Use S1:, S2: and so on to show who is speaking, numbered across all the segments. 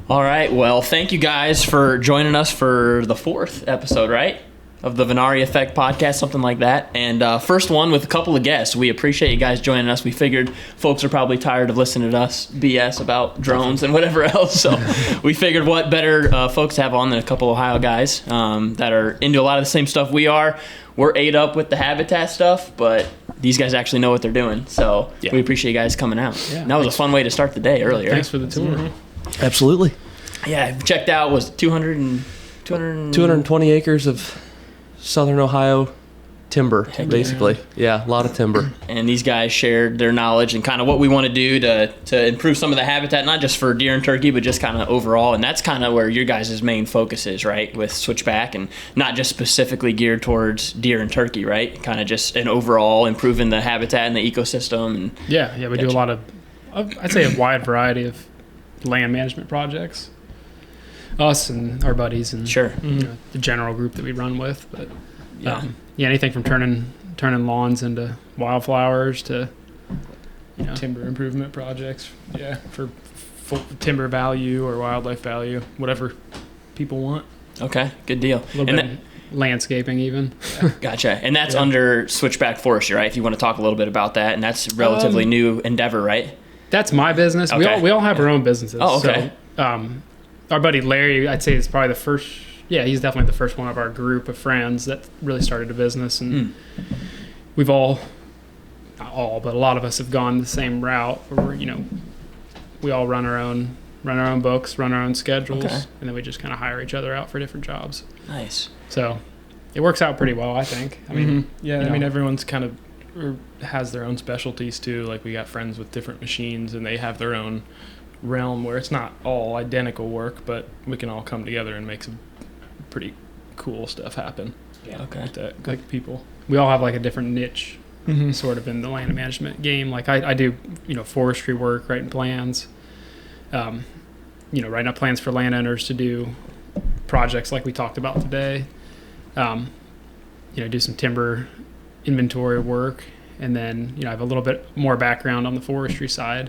S1: All right. Well, thank you guys for joining us for the 4th episode, right? Of the Venari Effect podcast, something like that. And first one with a couple of guests. We appreciate you guys joining us. We figured folks are probably tired of listening to us BS about drones and whatever else. So we figured what better folks to have on than a couple of Ohio guys that are into a lot of the same stuff we are. We're ate up with the habitat stuff, but these guys actually know what they're doing. So we appreciate you guys coming out. Yeah, that was a fun way to start the day earlier.
S2: Thanks for the tour.
S3: Mm-hmm. Absolutely.
S1: Yeah, checked out was
S3: 220 acres of Southern Ohio timber, basically. Yeah, a lot of timber.
S1: And these guys shared their knowledge and kind of what we want to do to improve some of the habitat, not just for deer and turkey, but just kind of overall. And that's kind of where your guys' main focus is, right, with Switchback, and not just specifically geared towards deer and turkey, right? Kind of just an overall improving the habitat and the ecosystem. And
S2: yeah, we do a lot of, I'd say a wide variety of land management projects. Us and our buddies and the general group that we run with, but anything from turning lawns into wildflowers to
S4: timber improvement projects, for timber value or wildlife value, whatever people want.
S1: Okay, good deal.
S2: A little bit landscaping even.
S1: Gotcha. And that's under Switchback Forestry, right? If you want to talk a little bit about that, and that's a relatively new endeavor, right?
S2: That's my business.
S1: Okay.
S2: We all have our own businesses.
S1: Oh, okay.
S2: So, our buddy Larry, I'd say, is probably the first. Yeah, he's definitely the first one of our group of friends that really started a business, and we've all, not all, but a lot of us have gone the same route where we all run our own books, run our own schedules, and then we just kind of hire each other out for different jobs.
S1: Nice.
S2: So it works out pretty well, I think. I mean,
S4: I mean, everyone's kind of has their own specialties too. Like we got friends with different machines, and they have their own realm where it's not all identical work, but we can all come together and make some pretty cool stuff happen.
S1: Yeah. Okay.
S4: With that group of people.
S2: We all have like a different niche sort of in the land management game. Like I do, forestry work, writing plans, writing up plans for landowners to do projects like we talked about today. Do some timber inventory work, and then, I have a little bit more background on the forestry side.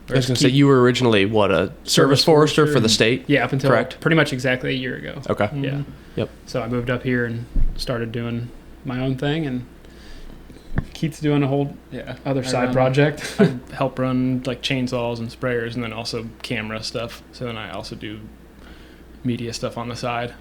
S3: I was going to say, you were originally, a service forester for the state?
S2: Yeah, up until
S3: correct?
S2: Pretty much exactly a year ago.
S3: Okay.
S2: Yeah.
S3: Yep.
S2: So I moved up here and started doing my own thing, and Keith's doing a whole other side project.
S4: I help run like chainsaws and sprayers, and then also camera stuff. So then I also do media stuff on the side,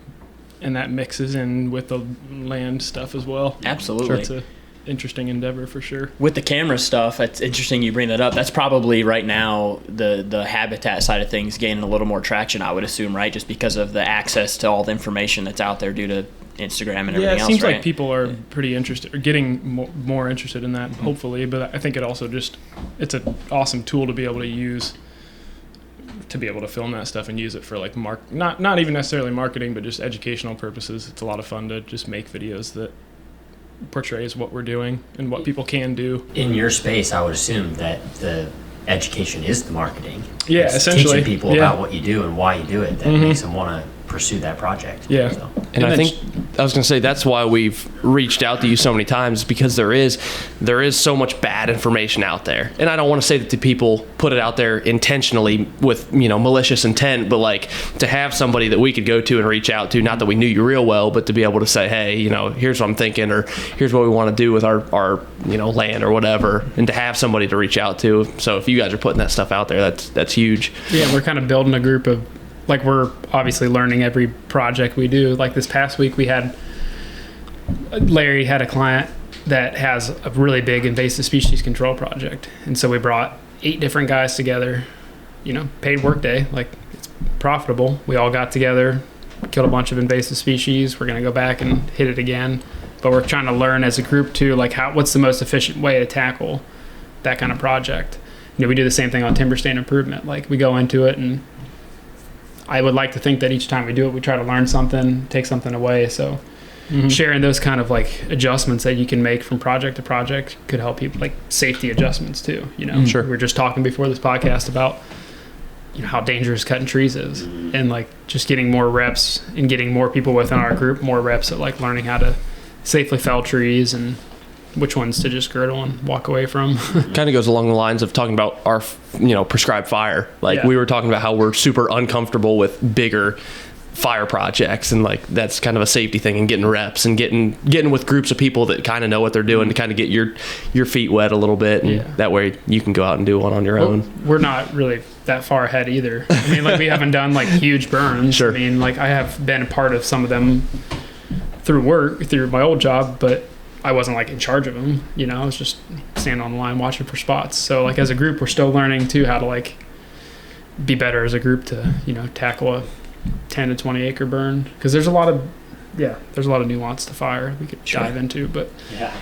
S4: and that mixes in with the land stuff as well.
S1: Absolutely.
S4: Sure, it's a interesting endeavor for sure.
S1: With the camera stuff, it's interesting you bring that up. That's probably right now the habitat side of things gaining a little more traction, I would assume, right? Just because of the access to all the information that's out there due to Instagram and everything else.
S4: Yeah, it seems
S1: right?
S4: like people are pretty interested, or getting more interested in that, hopefully. But I think it also it's an awesome tool to be able to use, to be able to film that stuff and use it for like not even necessarily marketing, but just educational purposes. It's a lot of fun to just make videos that portrays what we're doing and what people can do.
S5: In your space, I would assume that the education is the marketing.
S4: Yeah,
S5: it's
S4: essentially.
S5: Teaching people about what you do and why you do it that makes them want to pursue that project.
S4: Yeah.
S5: So.
S3: And I think I was going to say that's why we've reached out to you so many times, because there is so much bad information out there. And I don't want to say that the people put it out there intentionally with, malicious intent, but like to have somebody that we could go to and reach out to, not that we knew you real well, but to be able to say, hey, here's what I'm thinking, or here's what we want to do with our land or whatever, and to have somebody to reach out to. So if you guys are putting that stuff out there, that's huge.
S2: Yeah, we're kind of building a group of, like, we're obviously learning every project we do. Like this past week, Larry had a client that has a really big invasive species control project. And so we brought 8 different guys together, paid work day, like it's profitable. We all got together, killed a bunch of invasive species. We're going to go back and hit it again. But we're trying to learn as a group too, like what's the most efficient way to tackle that kind of project. We do the same thing on timber stand improvement. Like we go into it, and I would like to think that each time we do it, we try to learn something, take something away. So sharing those kind of like adjustments that you can make from project to project could help people, like safety adjustments too.
S3: Sure.
S2: We were just talking before this podcast about how dangerous cutting trees is, and like just getting more reps and getting more people within our group more reps at like learning how to safely fell trees and which ones to just girdle and walk away from.
S3: Kind of goes along the lines of talking about our, prescribed fire. Like
S2: Yeah.
S3: we were talking about how we're super uncomfortable with bigger fire projects, and like that's kind of a safety thing, and getting reps and getting with groups of people that kind of know what they're doing to kind of get your feet wet a little bit, and
S2: Yeah.
S3: that way you can go out and do one on your
S2: Well,
S3: own.
S2: we're not really that far ahead either. I mean, like we haven't done like huge burns.
S3: Sure.
S2: I mean, like I have been a part of some of them through my old job, but I wasn't like in charge of them. I was just standing on the line watching for spots. So like as a group, we're still learning too how to like be better as a group to tackle a 10 to 20 acre burn, because there's a lot of nuance to fire we could dive into, but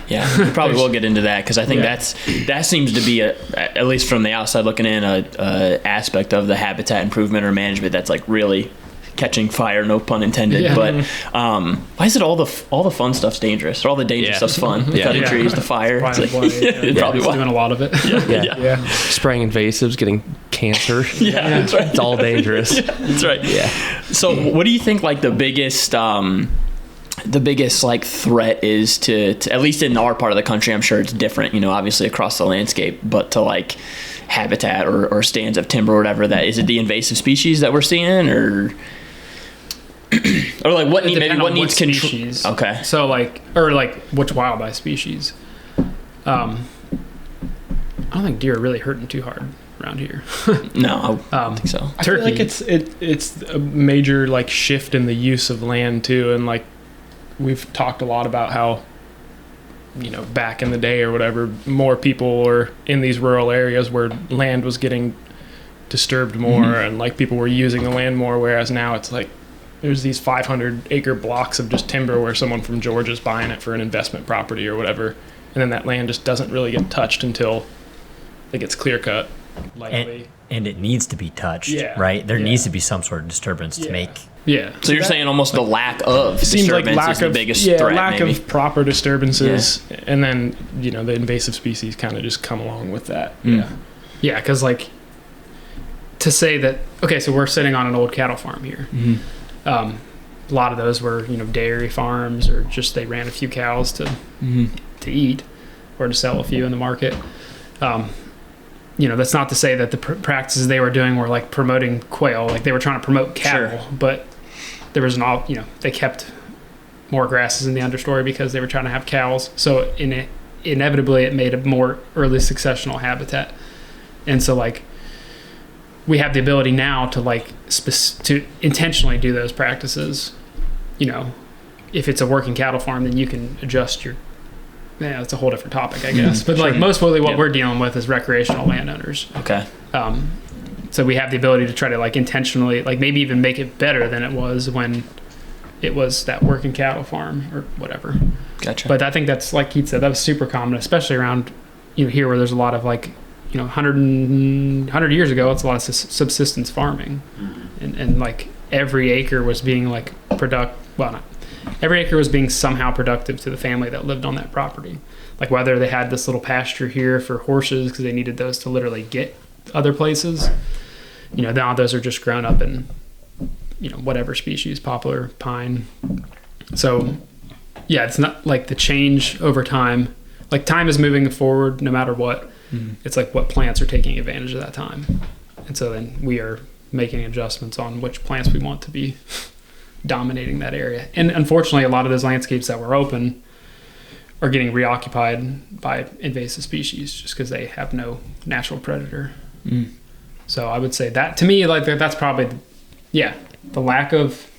S1: Yeah, we probably will get into that, because I think that seems to be at least from the outside looking in, a aspect of the habitat improvement or management that's like really catching fire, no pun intended.
S2: Yeah.
S1: But why is it all the fun stuff's dangerous, or all the dangerous stuff's fun? The cutting trees, the fire. It's like, probably
S2: it's doing a lot of it.
S3: Yeah. Spraying invasives, getting cancer.
S1: That's right.
S3: It's all dangerous.
S1: That's right.
S3: Yeah.
S1: So what do you think like the biggest like threat is to at least in our part of the country? I'm sure it's different, obviously across the landscape, but to like habitat or stands of timber or whatever, that is it the invasive species that we're seeing, or like what needs
S2: species?
S1: Okay.
S2: So like which wildlife species? I don't think deer are really hurting too hard around here.
S1: No, I don't think so.
S4: I feel
S2: Turkey.
S4: like it's a major like shift in the use of land too, and like we've talked a lot about how back in the day or whatever, more people were in these rural areas where land was getting disturbed more, and like people were using the land more, whereas now it's like there's these 500 acre blocks of just timber where someone from Georgia's buying it for an investment property or whatever, and then that land just doesn't really get touched until it gets clear cut, likely.
S5: And it needs to be touched,
S4: Yeah.
S5: right? There
S4: Yeah.
S5: needs to be some sort of disturbance to make.
S2: Yeah.
S1: So you're saying almost the lack of
S4: Seems like
S1: disturbance
S4: lack
S1: is the
S4: of
S1: biggest threat,
S4: lack
S1: maybe.
S4: of proper disturbances, and then the invasive species kind of just come along with that.
S2: Yeah, because like to say that, okay, so we're sitting on an old cattle farm here. A lot of those were dairy farms, or just they ran a few cows to eat or to sell a few in the market. That's not to say that the practices they were doing were like promoting quail, like they were trying to promote cattle, but there was they kept more grasses in the understory because they were trying to have cows. So inevitably it made a more early successional habitat. And so like we have the ability now to like to intentionally do those practices. If it's a working cattle farm, then you can adjust your. Yeah, it's a whole different topic, I guess. But like mostly what we're dealing with is recreational landowners.
S1: Okay.
S2: So we have the ability to try to like intentionally, like maybe even make it better than it was when it was that working cattle farm or whatever.
S1: Gotcha.
S2: But I think that's, like Keith said, that was super common, especially around here where there's a lot of like 100 years ago, it's a lot of subsistence farming, and like every acre was being like every acre was being somehow productive to the family that lived on that property. Like whether they had this little pasture here for horses because they needed those to literally get other places, now those are just grown up in whatever species, poplar, pine. So yeah, it's not like the change over time, like time is moving forward no matter what. It's like what plants are taking advantage of that time, and so then we are making adjustments on which plants we want to be dominating that area. And unfortunately, a lot of those landscapes that were open are getting reoccupied by invasive species just because they have no natural predator. So I would say that, to me, like that's probably the lack of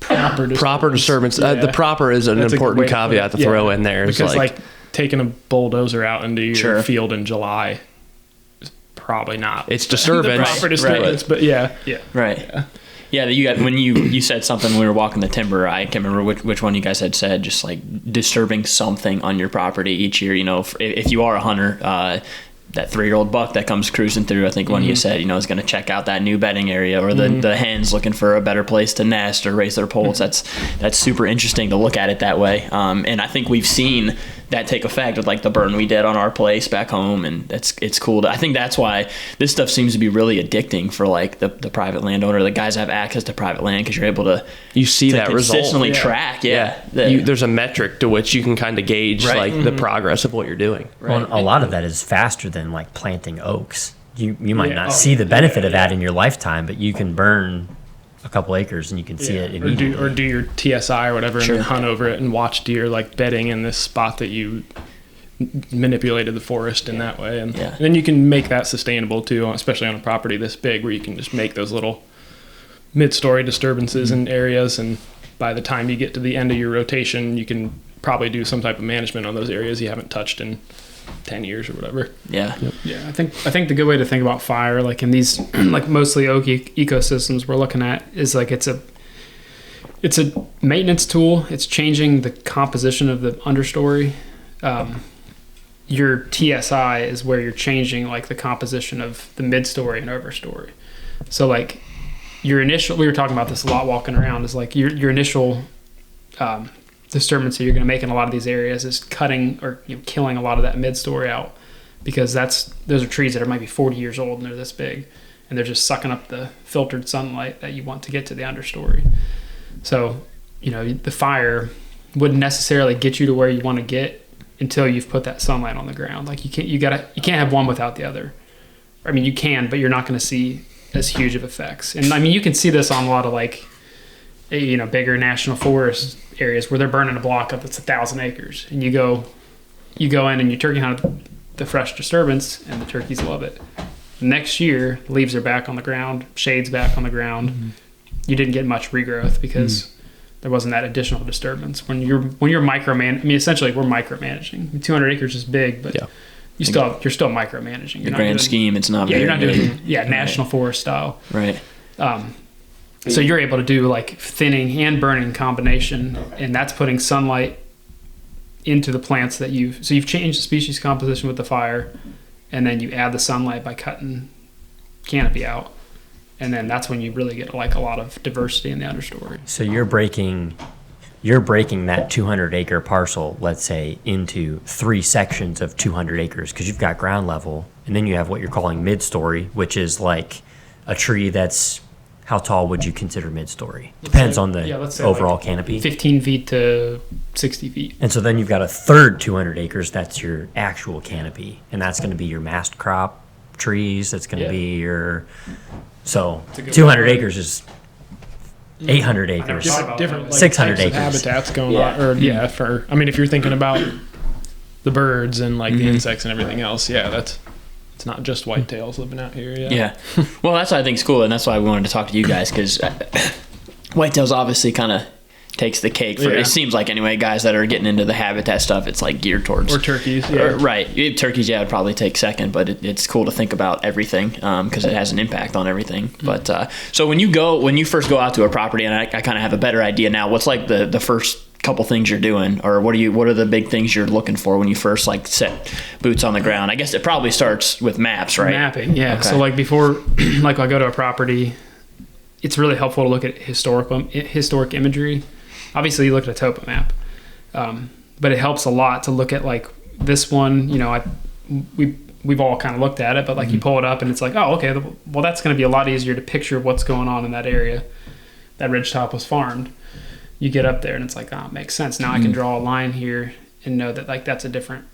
S2: proper
S3: disturbance.
S4: Yeah.
S3: The proper is an
S4: That's a good
S3: important
S4: way to put
S3: caveat
S4: it.
S3: to throw in there. It's
S4: Because like taking a bulldozer out into your
S1: Sure.
S4: field in July is probably not
S3: it's disturbance.
S4: the proper disturbance, but yeah.
S1: Right. Yeah, you got when you said something when we were walking the timber. I can't remember which one you guys had said. Just like disturbing something on your property each year. If you are a hunter, that 3-year-old buck that comes cruising through, I think one you said, is going to check out that new bedding area, or the hens looking for a better place to nest or raise their poults. That's super interesting to look at it that way. And I think we've seen that take effect with like the burn we did on our place back home, and it's cool. I think that's why this stuff seems to be really addicting for like the private landowner, the guys that have access to private land, because you're able to
S3: see that result,
S1: consistently track.
S3: There's a metric to which you can kind of gauge like the progress of what you're doing.
S5: Well, a lot of that is faster than like planting oaks. You might not see the benefit of that in your lifetime, but you can burn a couple acres and you can see it immediately.
S4: Or do your TSI or whatever, and then hunt over it and watch deer like bedding in this spot that you manipulated the forest in that way, and then you can make that sustainable too, especially on a property this big where you can just make those little mid-story disturbances in areas, and by the time you get to the end of your rotation, you can probably do some type of management on those areas you haven't touched in 10 years or whatever.
S2: Yeah, I think the good way to think about fire, like in these like mostly oak ecosystems we're looking at, is like it's a maintenance tool. It's changing the composition of the understory. Your TSI is where you're changing like the composition of the midstory and overstory. So like your initial, we were talking about this a lot walking around, is like your initial disturbance that you're going to make in a lot of these areas is cutting or killing a lot of that mid-story out, because those are trees that might be 40 years old and they're this big, and they're just sucking up the filtered sunlight that you want to get to the understory. So the fire wouldn't necessarily get you to where you want to get until you've put that sunlight on the ground. Like you can't have one without the other. I mean, you can, but you're not going to see as huge of effects. And I mean, you can see this on a lot of like bigger national forest areas where they're burning a block up that's 1,000 acres, and you go in and you turkey hunt the fresh disturbance, and the turkeys love it. Next year, leaves are back on the ground, shades back on the ground. Mm-hmm. You didn't get much regrowth because there wasn't that additional disturbance. When you're essentially we're micromanaging. 200 acres is big, but you're still micromanaging.
S1: The grand scheme, it's not.
S2: Yeah, you're not doing national forest style.
S1: Right.
S2: So you're able to do like thinning and burning combination, and that's putting sunlight into the plants that you've changed the species composition with the fire, and then you add the sunlight by cutting canopy out, and then that's when you really get like a lot of diversity in the understory.
S5: So you're breaking that 200 acre parcel, let's say, into 3 sections of 200 acres, because you've got ground level, and then you have what you're calling mid-story, which is like a tree that's, how tall would you consider mid-story? Depends on the overall canopy.
S2: 15 feet to 60 feet.
S5: And so then you've got a third 200 acres, that's your actual canopy, and that's going to be your mast crop trees, that's going to be your... So 200 acres is 800 acres,
S4: different like
S5: 600
S4: types of
S5: acres.
S4: habitats going on, or if you're thinking about the birds and like the insects and everything else, it's not just whitetails living out here.
S1: Yeah. Well, that's what I think is cool, and that's why we wanted to talk to you guys, because whitetails obviously kind of takes the cake for it seems like, anyway, guys that are getting into the habitat stuff. It's like geared towards,
S4: or turkeys,
S1: right? Turkeys, would probably take second, but it's cool to think about everything because it has an impact on everything. But so when you first go out to a property, and I kind of have a better idea now, what's like the first couple things you're doing, or what are the big things you're looking for when you first like set boots on the ground? I guess it probably starts with maps, right?
S2: Mapping, yeah. Okay. So like before, like I go to a property, it's really helpful to look at historic imagery. Obviously, you look at a topo map, but it helps a lot to look at like this one. We've all kind of looked at it, but like you pull it up and it's like, oh, okay, well that's going to be a lot easier to picture what's going on in that area. That ridgetop was farmed. You get up there and it's like, oh, it makes sense. Now I can draw a line here and know that like that's a different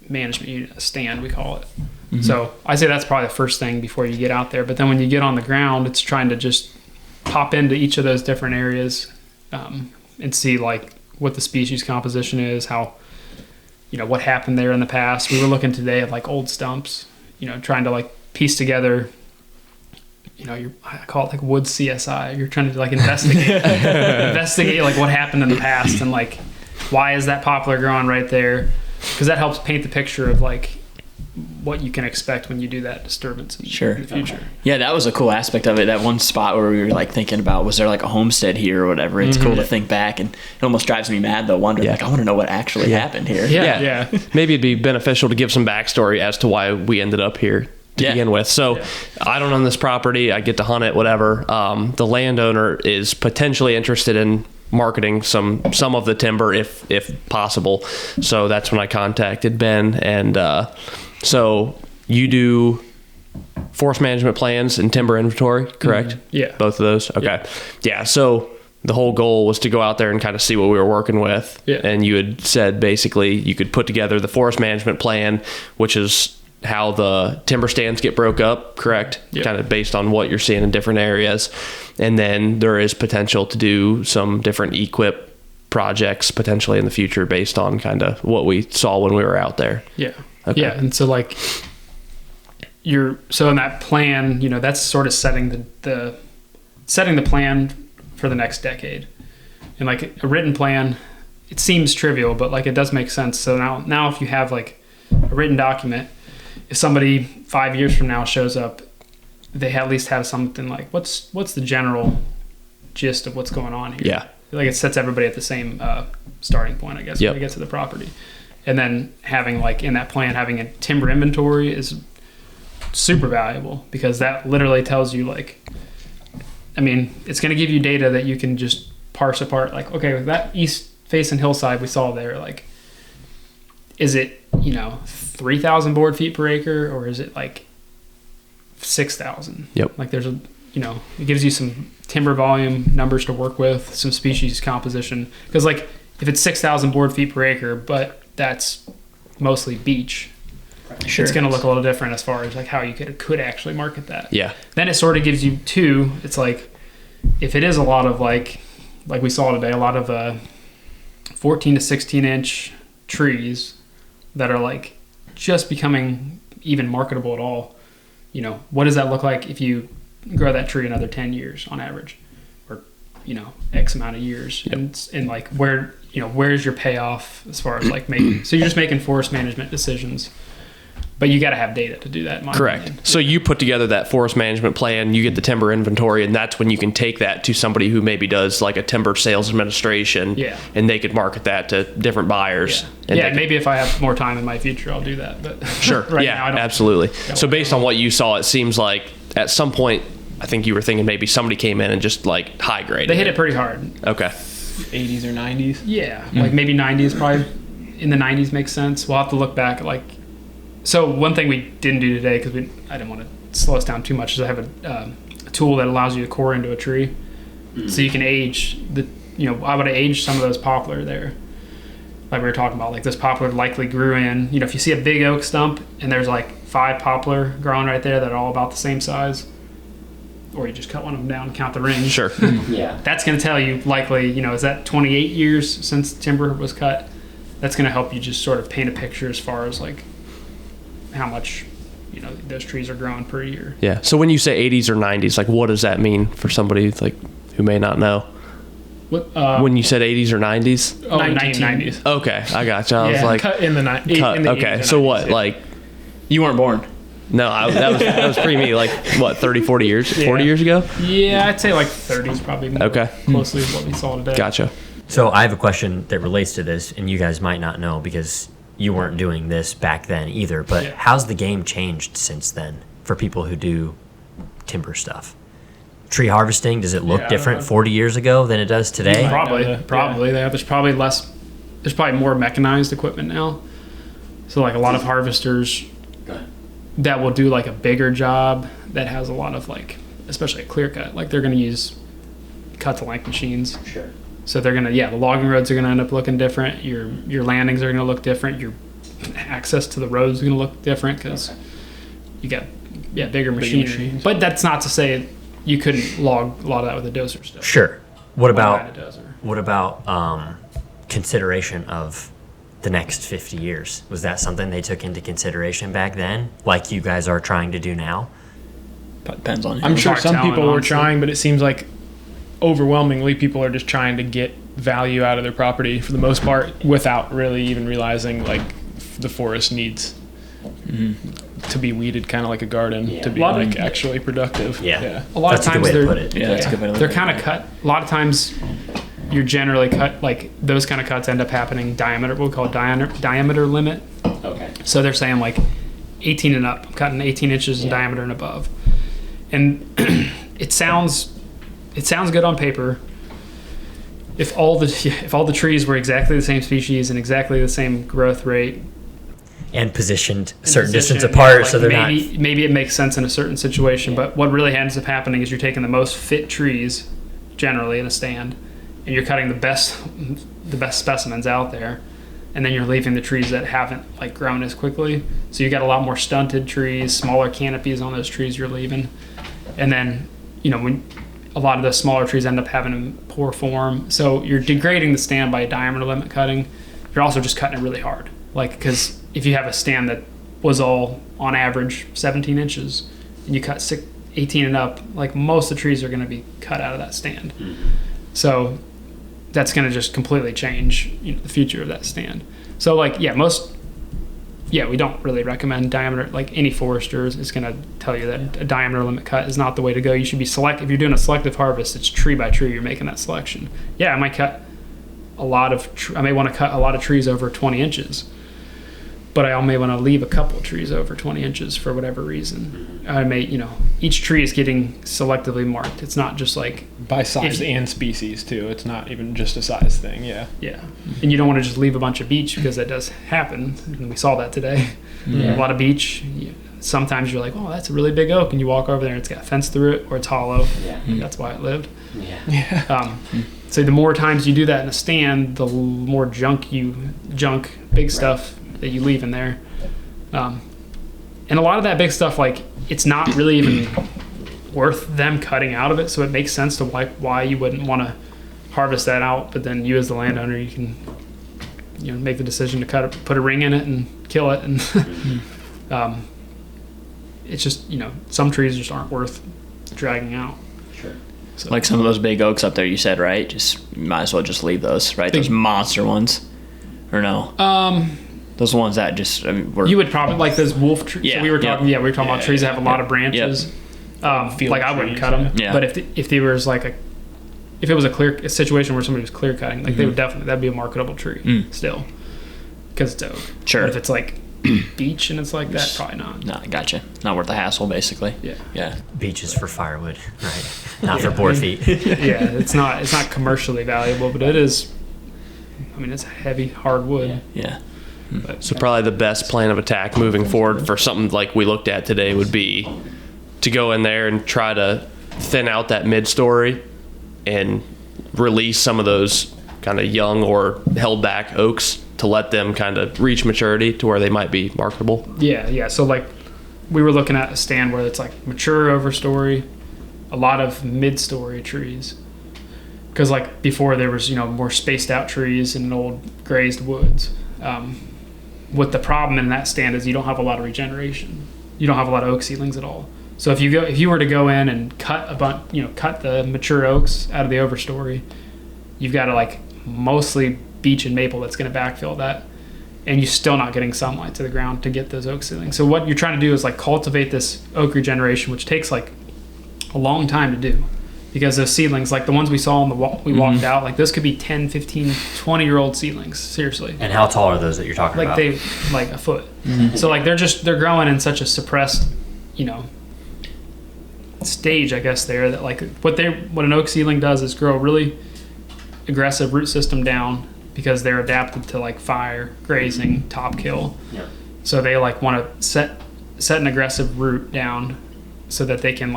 S2: management unit, a stand we call it. Mm-hmm. So I say that's probably the first thing before you get out there. But then when you get on the ground, it's trying to just pop into each of those different areas and see like what the species composition is, how, what happened there in the past. We were looking today at like old stumps, trying to like piece together, I call it like wood CSI. You're trying to like investigate like what happened in the past and like why is that poplar growing right there, because that helps paint the picture of like what you can expect when you do that disturbance in the future. Yeah,
S1: that was a cool aspect of it. That one spot where we were like thinking about, was there like a homestead here or whatever? It's cool to think back, and it almost drives me mad though, wondering like, I want to know what actually happened here.
S3: Yeah. Maybe it'd be beneficial to give some backstory as to why we ended up here to begin with. So I don't own this property. I get to hunt it, whatever. The landowner is potentially interested in marketing some of the timber if possible. So that's when I contacted Ben, and so you do forest management plans and timber inventory, correct?
S2: Yeah.
S3: Both of those? Okay. Yeah. So the whole goal was to go out there and kind of see what we were working with.
S2: Yeah.
S3: And you had said basically you could put together the forest management plan, which is how the timber stands get broke up, correct?
S2: Yep.
S3: Kind of based on what you're seeing in different areas. And then there is potential to do some different equip projects potentially in the future based on kind of what we saw when we were out there.
S2: Yeah.
S3: Okay.
S2: Yeah. And so like so in that plan, that's sort of setting the plan for the next decade. And like a written plan, it seems trivial, but like it does make sense. So now if you have like a written document, if somebody 5 years from now shows up, they at least have something like what's the general gist of what's going on here.
S3: Yeah.
S2: Like it sets everybody at the same starting point, I guess,
S3: Yep.
S2: when they get to the property. And then having like in that plan, having a timber inventory is super valuable because that literally tells you like, I mean, it's going to give you data that you can just parse apart. Like, okay, with that east facing hillside we saw there, like, is it 3,000 board feet per acre or is it like 6,000?
S3: Yep.
S2: Like there's it gives you some timber volume numbers to work with, some species composition. Because like if it's 6,000 board feet per acre, but that's mostly beech,
S1: Sure.
S2: it's going to look a little different as far as like how you could actually market that.
S3: Yeah.
S2: Then it sort of gives you two. It's like if it is a lot of like we saw today, a lot of 14 to 16 inch trees that are like just becoming even marketable at all. What does that look like if you grow that tree another 10 years on average, or X amount of years?
S3: Yep.
S2: And like where's your payoff as far as like making? So you're just making forest management decisions. But you got to have data to do that. In my
S3: Correct.
S2: opinion.
S3: So you put together that forest management plan, you get the timber inventory, and that's when you can take that to somebody who maybe does like a timber sales administration.
S2: Yeah.
S3: And they could market that to different buyers. And
S2: Yeah,
S3: they
S2: maybe if I have more time in my future, I'll do that. But
S3: Sure.
S2: right
S3: Yeah,
S2: now, I don't.
S3: absolutely.
S2: don't
S3: So
S2: want
S3: based on what you saw, it seems like at some point, I think you were thinking maybe somebody came in and just like high graded.
S2: They hit it pretty hard.
S3: Okay.
S4: 80s or 90s.
S2: Yeah, like maybe 90s probably. In the 90s makes sense. We'll have to look back. So one thing we didn't do today because I didn't want to slow us down too much is I have a tool that allows you to core into a tree, so you can age I would have aged some of those poplar there, like we were talking about. Like this poplar likely grew in. If you see a big oak stump and there's like 5 poplar growing right there that are all about the same size, or you just cut one of them down and count the rings.
S3: Sure.
S5: Yeah.
S2: That's going to tell you likely, is that 28 years since timber was cut? That's going to help you just sort of paint a picture as far as like how much, those trees are growing per year.
S3: Yeah. So when you say 80s or 90s, like what does that mean for somebody like who may not know?
S2: What,
S3: When you said 80s or 90s?
S2: 1990s.
S3: Okay, I gotcha. I was like,
S4: cut in the
S3: cut.
S4: in the
S3: Okay,
S4: 80s or
S3: so
S4: 90s,
S3: what?
S4: yeah.
S3: Like,
S1: You weren't born.
S3: no, that was pre me. Like what? 30, 40 years? 40 years ago?
S2: Yeah, I'd say like 30s probably more
S3: Okay.
S2: closely with what we saw today.
S3: Gotcha.
S5: So I have a question that relates to this, and you guys might not know because you weren't doing this back then either. But
S2: Yeah.
S5: how's the game changed since then for people who do timber stuff? Tree harvesting, does it look
S2: Yeah, I
S5: different
S2: don't know.
S5: 40 years ago than it does today?
S2: Probably.
S4: Yeah.
S2: There's probably less. There's probably more mechanized equipment now. So like a lot of harvesters that will do like a bigger job that has a lot of like, especially a clear cut. Like they're going to use cut to length machines.
S5: Sure.
S2: So they're gonna, the logging roads are gonna end up looking different. Your landings are gonna look different. Your access to the roads is gonna look different because you got bigger machinery.
S4: machines.
S2: But that's not to say you couldn't log a lot of that with a dozer still.
S5: Sure. What about
S2: One-handed dozer.
S5: what about consideration of the next 50 years? Was that something they took into consideration back then, like you guys are trying to do now?
S1: Depends on you.
S4: I'm sure
S2: Hard
S4: some
S2: telling,
S4: people were
S2: honestly.
S4: trying, but it seems like overwhelmingly people are just trying to get value out of their property for the most part without really even realizing like the forest needs to be weeded kind of like a garden to be
S2: A lot of-
S4: like actually productive.
S5: Yeah.
S2: A lot
S5: That's
S2: of
S5: a good
S2: times
S5: way to
S2: they're
S5: put it.
S1: Yeah, that's a good way to look
S2: they're
S1: at
S2: kind
S1: it.
S2: of cut. A lot of times you're generally cut, like those kind of cuts end up happening diameter, what we call diameter limit.
S5: Okay.
S2: So they're saying like 18 and up. I'm cutting 18 inches in diameter and above. And it sounds good on paper. if all the trees were exactly the same species and exactly the same growth rate
S5: and positioned a certain
S2: position,
S5: distance apart,
S2: like
S5: so they're
S2: maybe it makes sense in a certain situation. But what really ends up happening is you're taking the most fit trees generally in a stand, and you're cutting the best specimens out there, and then you're leaving the trees that haven't like grown as quickly. So you got a lot more stunted trees, smaller canopies on those trees you're leaving, and then when a lot of the smaller trees end up having poor form. So you're degrading the stand by diameter limit cutting. You're also just cutting it really hard, because if you have a stand that was all on average 17 inches and you cut 18 and up, like most of the trees are going to be cut out of that stand. So that's going to just completely change the future of that stand. So we don't really recommend diameter. Like any forester is going to tell you that a diameter limit cut is not the way to go. You should be if you're doing a selective harvest, it's tree by tree you're making that selection. I might cut I may want to cut a lot of trees over 20 inches, but I may want to leave a couple of trees over 20 inches for whatever reason. I may, each tree is getting selectively marked. It's not just like
S4: by size and species too. It's not even just a size thing. Yeah.
S2: And you don't want to just leave a bunch of beech, because that does happen. And we saw that today. A lot of beech. Sometimes you're like, oh, that's a really big oak, and you walk over there and it's got a fence through it, or it's hollow. That's why it lived. So the more times you do that in a stand, the more junk big stuff that you leave in there. And a lot of that big stuff, it's not really even worth them cutting out of it. So it makes sense to why you wouldn't want to harvest that out. But then you as the landowner, you can make the decision to put a ring in it and kill it. And it's just, some trees just aren't worth dragging out.
S1: So. Like some of those big oaks up there, you said, right? Just might as well just leave those, right? Those monster ones, or no? Those ones that just
S2: you would probably like those wolf trees.
S1: Yeah,
S2: so we were talking about trees that have a lot of branches. I wouldn't cut them.
S1: Yeah.
S2: But if there was if it was a situation where somebody was clear cutting, they would that'd be a marketable tree still, because it's oak.
S1: Sure.
S2: But if it's beech and it's like that, probably not.
S1: No, gotcha. Not worth the hassle, basically. Yeah.
S5: Beech is for firewood, right? Not for board feet.
S2: It's not commercially valuable, but it is. It's heavy, hard wood.
S1: Yeah.
S3: So probably the best plan of attack moving forward for something like we looked at today would be to go in there and try to thin out that mid-story and release some of those kind of young or held back oaks to let them kind of reach maturity to where they might be marketable.
S2: Yeah. So we were looking at a stand where it's mature overstory, a lot of mid-story trees. Because before there was more spaced out trees in old grazed woods. What the problem in that stand is you don't have a lot of regeneration. You don't have a lot of oak seedlings at all. So if you were to go in and cut cut the mature oaks out of the overstory, you've got to mostly beech and maple that's going to backfill that, and you're still not getting sunlight to the ground to get those oak seedlings. So what you're trying to do is cultivate this oak regeneration, which takes a long time to do, because those seedlings, the ones we saw on the we walked out, those could be 10, 15, 20-year-old seedlings, seriously.
S5: And how tall are those that you're talking about?
S2: They a foot. So they're growing in such a suppressed, stage, I guess, there, that what an oak seedling does is grow a really aggressive root system down, because they're adapted to fire, grazing, top kill.
S5: Yeah.
S2: So they want to set an aggressive root down so that they can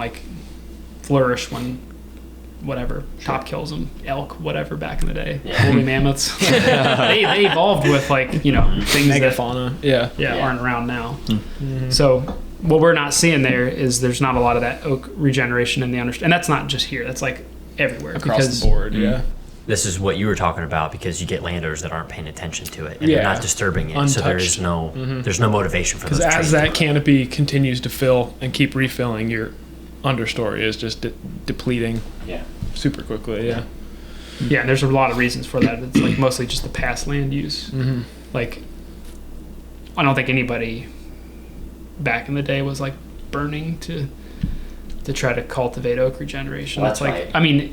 S2: flourish when whatever top kills them, elk, whatever, back in the day, woolly mammoths. they evolved with things
S4: megafauna
S2: that aren't around now. So what we're not seeing there is there's not a lot of that oak regeneration in the and that's not just here, that's everywhere
S4: across the board.
S5: This is what you were talking about, because you get landowners that aren't paying attention to it and they're not disturbing it. Untouched. So there's no motivation for those.
S4: Because as that canopy continues to fill and keep refilling, your understory is just depleting super quickly. Yeah,
S2: and there's a lot of reasons for that. It's mostly just the past land use. I don't think anybody back in the day was burning to try to cultivate oak regeneration.
S5: Well,
S2: that's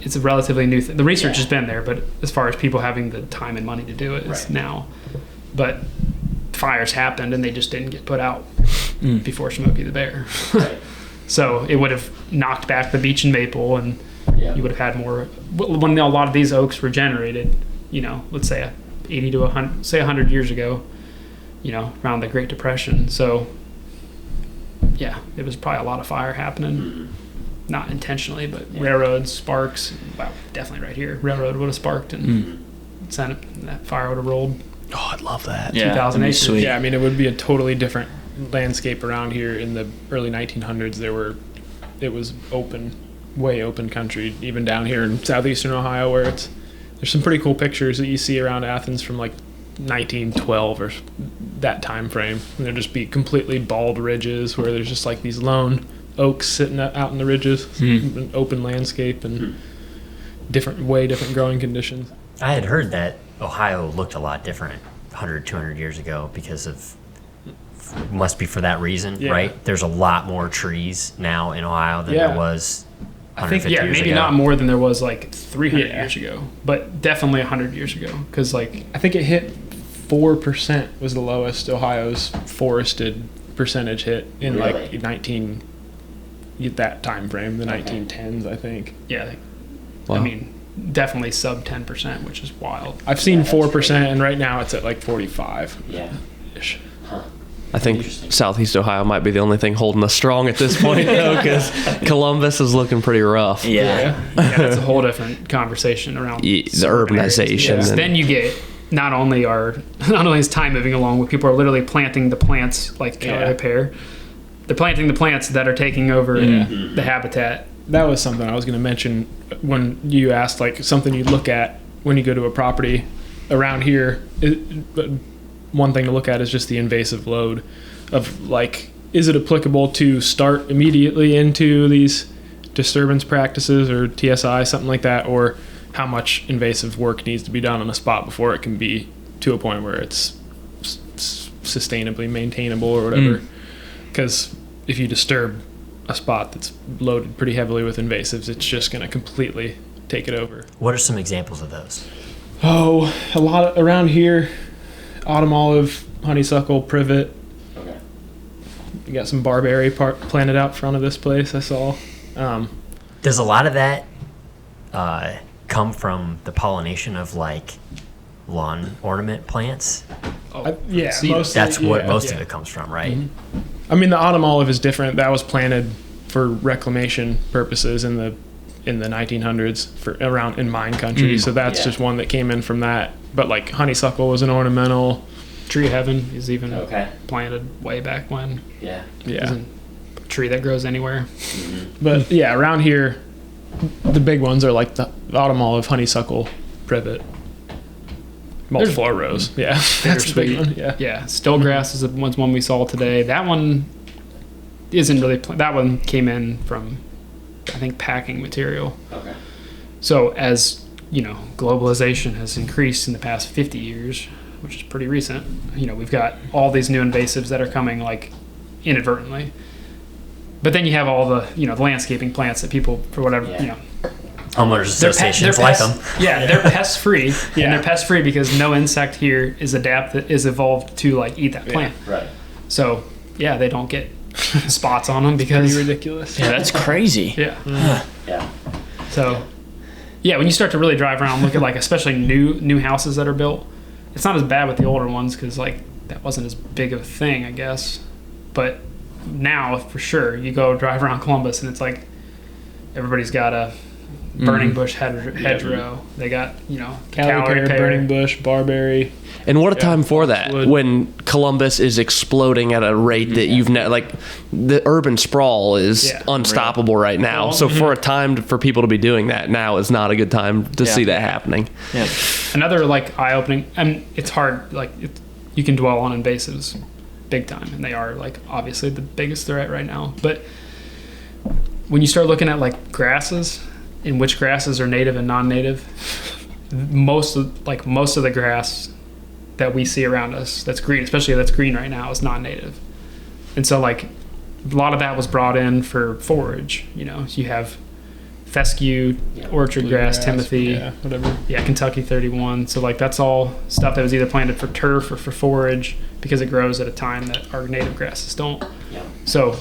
S2: it's a relatively new thing. The research has been there, but as far as people having the time and money to do it, it's now. But fires happened and they just didn't get put out before Smokey the Bear. So it would have knocked back the beech and maple, and you would have had more. When a lot of these oaks were generated, let's say 80 to 100, say 100 years ago, around the Great Depression. So yeah, it was probably a lot of fire happening. Not intentionally, but railroads, sparks. Wow, definitely right here. Railroad would have sparked and that fire would have rolled.
S3: Oh, I'd love that.
S1: Yeah,
S2: 2,000
S1: that'd be
S2: acres.
S1: sweet.
S4: Yeah, I mean, it would be a totally different landscape around here in the early 1900s. It was open, way open country, even down here in southeastern Ohio, where there's some pretty cool pictures that you see around Athens from like 1912 or that time frame. And there'd just be completely bald ridges where there's just like these lone oaks sitting out in the ridges, an open landscape, and different growing conditions.
S5: I had heard that Ohio looked a lot different 100, 200 years ago because of, must be for that reason, right? There's a lot more trees now in Ohio than there was 150 years ago.
S2: Maybe not more than there was like 300 years ago, but definitely 100 years ago. Because like
S4: I think it hit 4% was the lowest Ohio's forested percentage hit in like that time frame, the 1910s, I think.
S2: Yeah,
S3: Wow.
S2: I mean, definitely sub 10%, which is wild.
S4: I've seen 4%, and right now it's at like 45.
S5: Yeah.
S4: Ish.
S3: I think Southeast Ohio might be the only thing holding us strong at this point, though, because Columbus is looking pretty rough.
S1: Yeah.
S2: That's a whole different conversation around
S3: The urbanization.
S2: areas.
S3: and-
S2: Then you get not only is time moving along, but people are literally planting the plants like repair. They're planting the plants that are taking over the habitat.
S4: That was something I was going to mention when you asked, like, something you look at when you go to a property around here. One thing to look at is just the invasive load of, like, is it applicable to start immediately into these disturbance practices or TSI, something like that, or how much invasive work needs to be done on a spot before it can be to a point where it's sustainably maintainable or whatever. Because if you disturb a spot that's loaded pretty heavily with invasives, it's just going to completely take it over.
S5: What are some examples of those?
S4: Oh, a lot around here. Autumn olive, honeysuckle, privet.
S5: Okay.
S4: You got some barberry planted out front of this place, I saw.
S5: Does a lot of that come from the pollination of like lawn ornament plants?
S4: That's
S5: What most of it comes from, right?
S4: I mean, the autumn olive is different. That was planted for reclamation purposes in the 1900s around in mine country. So that's just one that came in from that. But like honeysuckle was an ornamental.
S2: Tree heaven is even planted way back when.
S5: Yeah.
S4: Yeah.
S2: Isn't a tree that grows anywhere.
S4: But yeah, around here, the big ones are like the autumn olive, honeysuckle, privet. Multiple rows. Yeah. That's a big one. Yeah.
S2: Yeah, still grass is the one we saw today. That one isn't really. That one came in from, I think, packing material.
S5: Okay.
S2: So as globalization has increased in the past 50 years, which is pretty recent. We've got all these new invasives that are coming like inadvertently. But then you have all the the landscaping plants that people for whatever
S5: Homeowners associations like them.
S2: Yeah, they're pest free, and they're pest free because no insect here is evolved to like eat that plant.
S5: Right.
S2: So yeah, they don't get spots on them because
S4: Pretty ridiculous.
S1: Yeah, that's crazy.
S2: yeah.
S5: Yeah.
S2: So yeah, when you start to really drive around, and look at like especially new houses that are built, it's not as bad with the older ones because like that wasn't as big of a thing, I guess. But now for sure, you go drive around Columbus and it's like everybody's got a burning bush hedgerow. They got
S4: Caliper, burning bush, barberry.
S3: And what a time for that,
S4: wood.
S3: when Columbus is exploding at a rate that you've never, like, the urban sprawl is unstoppable right now. So for a time for people to be doing that now is not a good time to see that happening.
S1: Yeah.
S2: Another like eye-opening, and it's hard, like you can dwell on invasives big time, and they are like obviously the biggest threat right now. But when you start looking at like grasses and which grasses are native and non-native, most of the grass that we see around us that's green, especially that's green right now, is non-native. And so like a lot of that was brought in for forage. You have fescue, orchard grass, timothy,
S4: whatever.
S2: Kentucky 31. So like that's all stuff that was either planted for turf or for forage because it grows at a time that our native grasses don't.
S5: Yeah.
S2: So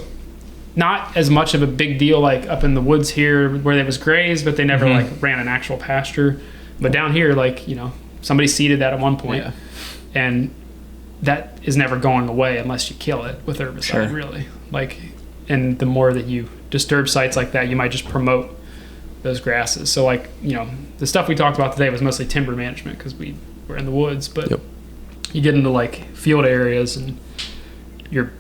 S2: not as much of a big deal like up in the woods here where they was grazed, but they never like ran an actual pasture. But down here, like, you know, somebody seeded that at one point, and that is never going away unless you kill it with herbicide, really. Like, and the more that you disturb sites like that, you might just promote those grasses. So, like, you know, the stuff we talked about today was mostly timber management because we were in the woods, but you get into like field areas and your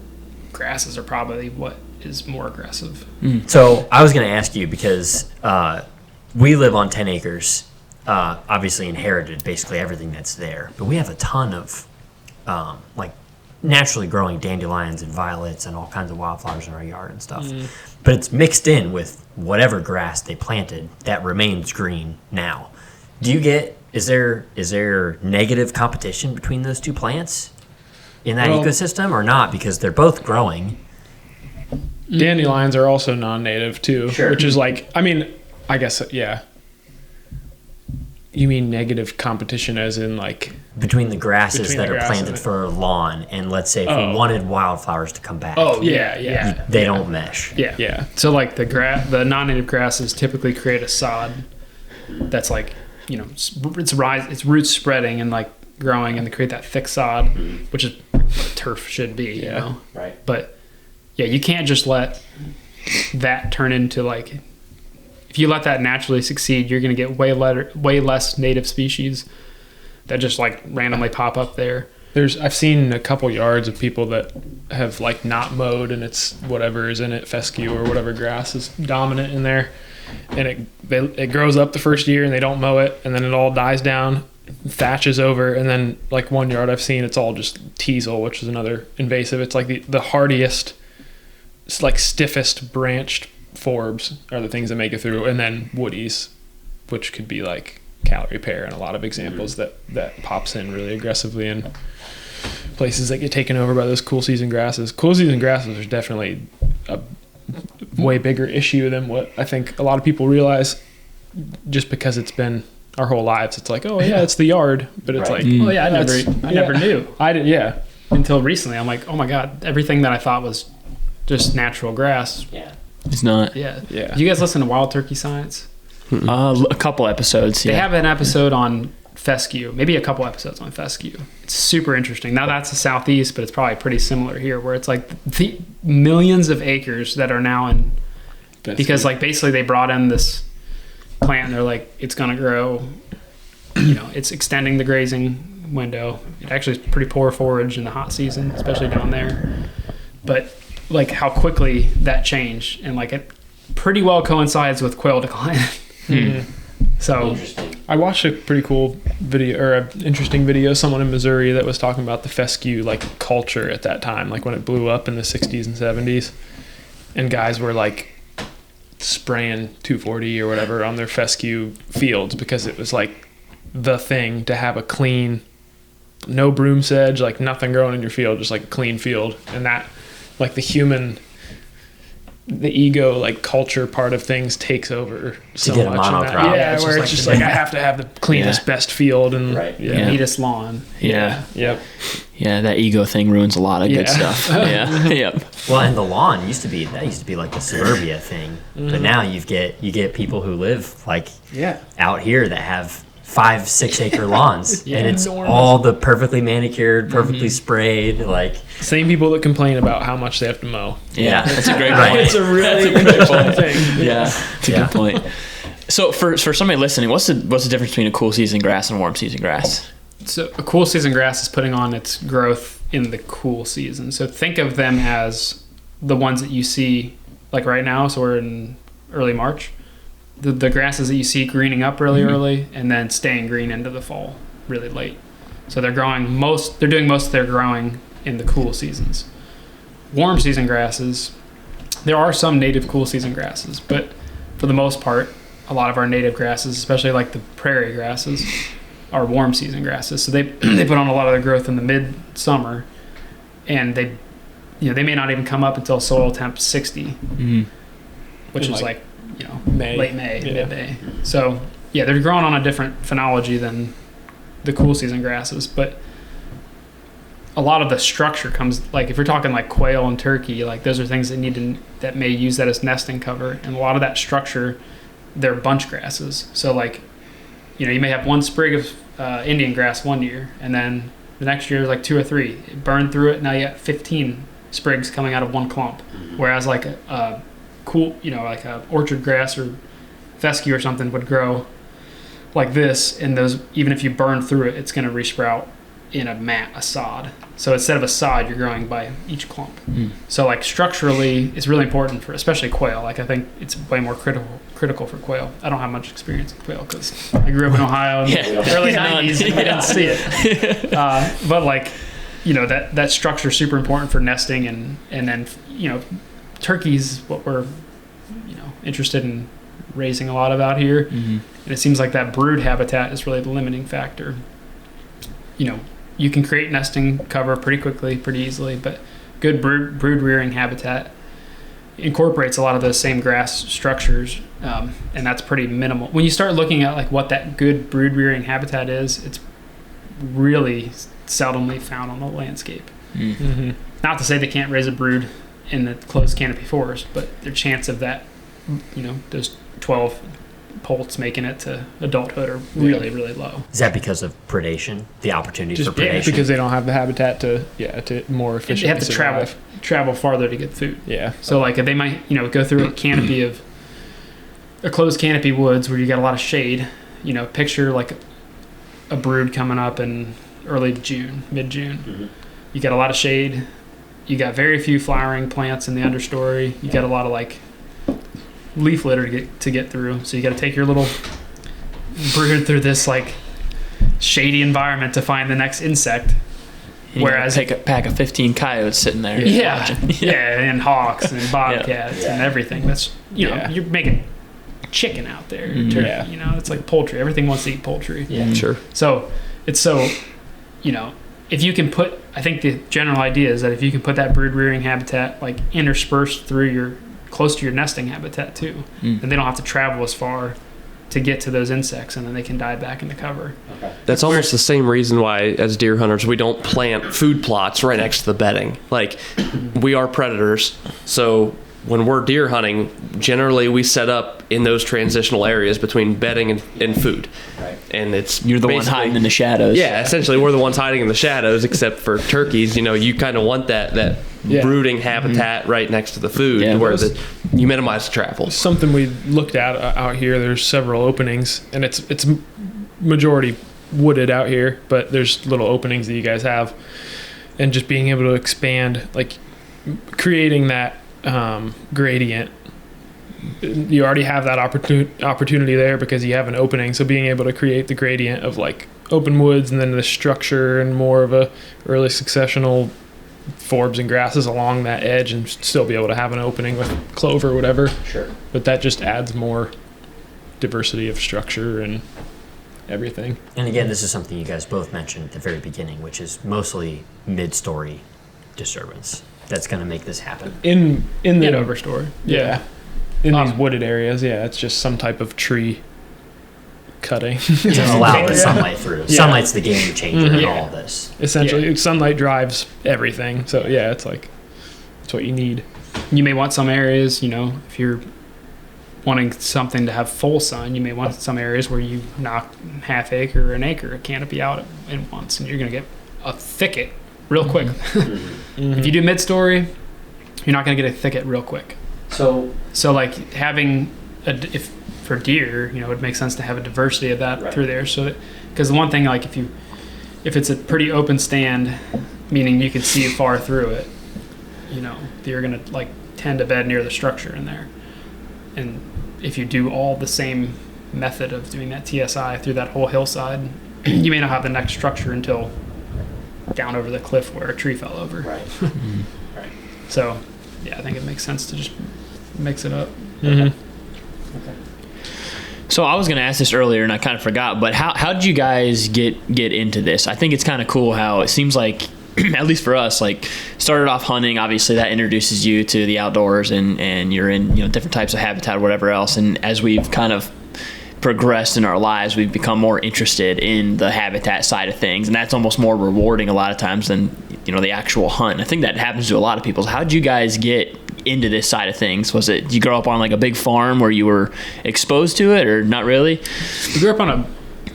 S2: grasses are probably what is more aggressive.
S5: So I was going to ask you because we live on 10 acres, obviously inherited basically everything that's there, but we have a ton of like naturally growing dandelions and violets and all kinds of wildflowers in our yard and stuff. But it's mixed in with whatever grass they planted that remains green now. Is there negative competition between those two plants in that ecosystem or not? Because they're both growing.
S4: Dandelions are also non-native too, which is like, I mean, I guess, yeah. You mean negative competition as in like...
S5: Between the grasses that are planted for lawn and let's say if we wanted wildflowers to come back. They don't mesh.
S2: Yeah. So like the non-native grasses typically create a sod that's like, you know, its roots spreading and like growing, and they create that thick sod, which is what turf should be, you know?
S5: Right.
S2: But yeah, you can't just let that turn into like, if you let that naturally succeed, you're going to get way less native species that just like randomly pop up there.
S4: I've seen a couple yards of people that have like not mowed, and it's whatever is in it, fescue or whatever grass is dominant in there, and it grows up the first year and they don't mow it, and then it all dies down, thatches over, and then like one yard I've seen, it's all just teasel, which is another invasive. It's like the hardiest, it's like stiffest branched forbs are the things that make it through, and then woodies, which could be like calorie pear and a lot of examples that pops in really aggressively in places that get taken over by those cool season grasses. Cool season grasses are definitely a way bigger issue than what I think a lot of people realize, just because it's been our whole lives. It's like, oh yeah, it's the yard, but it's like,
S2: oh yeah, I never knew.
S4: I did, yeah,
S2: until recently. I'm like, oh my god, everything that I thought was just natural grass.
S1: Yeah, it's not.
S2: Yeah. You guys listen to Wild Turkey Science?
S1: A couple episodes.
S2: They have an episode on fescue, maybe a couple episodes on fescue. It's super interesting. Now that's the southeast, but it's probably pretty similar here, where it's like the millions of acres that are now in fescue. Because like basically they brought in this plant and they're like, it's gonna grow, you know, it's extending the grazing window. It actually is pretty poor forage in the hot season, especially down there. But like how quickly that changed, and like it pretty well coincides with quail decline. So
S4: I watched a pretty cool video, or an interesting video, someone in Missouri that was talking about the fescue like culture at that time, like when it blew up in the 60s and 70s, and guys were like spraying 240 or whatever on their fescue fields because it was like the thing to have a clean, no broom sedge, like nothing growing in your field, just like a clean field. And that, like the ego, like culture part of things takes over so
S5: get a
S4: much.
S5: monocrop.
S4: Yeah, where it's just like I have to have the cleanest, best field, and
S2: neatest lawn.
S1: Yeah, that ego thing ruins a lot of good stuff.
S5: Well, and the lawn used to be like the suburbia thing, but now you get people who live like out here that have 5-6 acre lawns, and it's all the perfectly manicured, perfectly sprayed, like
S4: same people that complain about how much they have to mow.
S1: Yeah, that's a great point.
S4: It's a really good thing.
S1: Yeah, it's a good point. So for somebody listening, what's the difference between a cool season grass and a warm season grass?
S2: So a cool season grass is putting on its growth in the cool season. So think of them as the ones that you see like right now. So we're in early March. The grasses that you see greening up really early and then staying green into the fall really late. So they're doing most of their growing in the cool seasons. Warm season grasses, there are some native cool season grasses, but for the most part, a lot of our native grasses, especially like the prairie grasses, are warm season grasses. So they put on a lot of their growth in the midsummer, and they may not even come up until soil temp 60, which is like late May, mid-May. So yeah, they're growing on a different phenology than the cool season grasses. But a lot of the structure comes, like if you're talking like quail and turkey, like those are things that may use that as nesting cover, and a lot of that structure, they're bunch grasses. So like, you know, you may have one sprig of Indian grass one year, and then the next year is like 2 or 3. It burned through it, now you got 15 sprigs coming out of one clump. Whereas like a cool, you know, like a orchard grass or fescue or something would grow like this, and those, even if you burn through it, it's going to resprout in a sod. So instead of a sod, you're growing by each clump. So like structurally, it's really important for especially quail. Like I think it's way more critical for quail. I don't have much experience in quail because I grew up in Ohio in the early 90s and we didn't see it. But like, you know, that structure is super important for nesting, and then, you know, turkeys, what we're, you know, interested in raising a lot of out here. And it seems like that brood habitat is really the limiting factor. You know, you can create nesting cover pretty quickly, pretty easily, but good brood rearing habitat incorporates a lot of those same grass structures, and that's pretty minimal. When you start looking at like what that good brood rearing habitat is, it's really seldomly found on the landscape. Not to say they can't raise a brood in the closed canopy forest, but their chance of that, you know, those 12 poults making it to adulthood are really, really low.
S5: Is that because of predation? The opportunity
S4: Just
S5: for predation?
S4: because they don't have the habitat to more efficiently
S2: They have to
S4: survive.
S2: travel farther to get food.
S4: Yeah.
S2: So like they might, you know, go through a canopy of a closed canopy woods where you got a lot of shade. You know, picture like a brood coming up in early June, mid-June. You got a lot of shade. You got very few flowering plants in the understory. You got a lot of like leaf litter to get through. So you got to take your little brood through this like shady environment to find the next insect.
S1: Whereas take a pack of 15 coyotes sitting there.
S2: Yeah, and hawks and bobcats and everything. That's, you know, you're making chicken out there. Turkey, you know, it's like poultry. Everything wants to eat poultry.
S3: Sure.
S2: So it's so, you know, if you can put, I think the general idea is that if you can put that brood rearing habitat like interspersed through your, close to your nesting habitat too, then they don't have to travel as far to get to those insects, and then they can dive back into cover.
S3: That's almost the same reason why, as deer hunters, we don't plant food plots right next to the bedding. Like, we are predators, so when we're deer hunting, generally we set up in those transitional areas between bedding and food.
S5: Right.
S3: And it's
S1: You're the one hiding in the shadows.
S3: Yeah, essentially we're the ones hiding in the shadows, except for turkeys. You know, you kind of want that brooding habitat right next to the food, where you minimize the travel.
S4: Something we looked at out here. There's several openings, and it's majority wooded out here, but there's little openings that you guys have, and just being able to expand, like creating that gradient. You already have that opportunity there because you have an opening, so being able to create the gradient of like open woods and then the structure and more of a early successional forbs and grasses along that edge, and still be able to have an opening with clover or whatever.
S5: Sure.
S4: But that just adds more diversity of structure and everything.
S5: And again, this is something you guys both mentioned at the very beginning, which is mostly mid-story disturbance that's going to make this happen.
S4: In the
S2: overstory.
S4: Yeah. In these wooded areas, it's just some type of tree cutting.
S5: To allow the sunlight through.
S4: Yeah.
S5: Sunlight's the game changer in all of this.
S4: Essentially, sunlight drives everything. So it's like, it's what you need.
S2: You may want some areas, you know, if you're wanting something to have full sun, you may want some areas where you knock half acre or an acre of canopy out at once, and you're going to get a thicket real quick. If you do mid-story, you're not going to get a thicket real quick. So like having if for deer, you know, it makes sense to have a diversity of that through there. So because the one thing, like if it's a pretty open stand, meaning you can see far through it, you know, you're gonna like tend to bed near the structure in there. And if you do all the same method of doing that TSI through that whole hillside, you may not have the next structure until down over the cliff where a tree fell over.
S5: Right.
S2: So yeah, I think it makes sense to just mix it up.
S1: So I was going to ask this earlier and I kind of forgot, but how did you guys get into this? I think it's kind of cool how it seems like, at least for us, like started off hunting. Obviously that introduces you to the outdoors and you're in, you know, different types of habitat or whatever else. And as we've kind of progressed in our lives, we've become more interested in the habitat side of things, and that's almost more rewarding a lot of times than the actual hunt. I think that happens to a lot of people. How did you guys get into this side of things? Was it you grow up on like a big farm where you were exposed to it, or not really?
S2: We grew up on a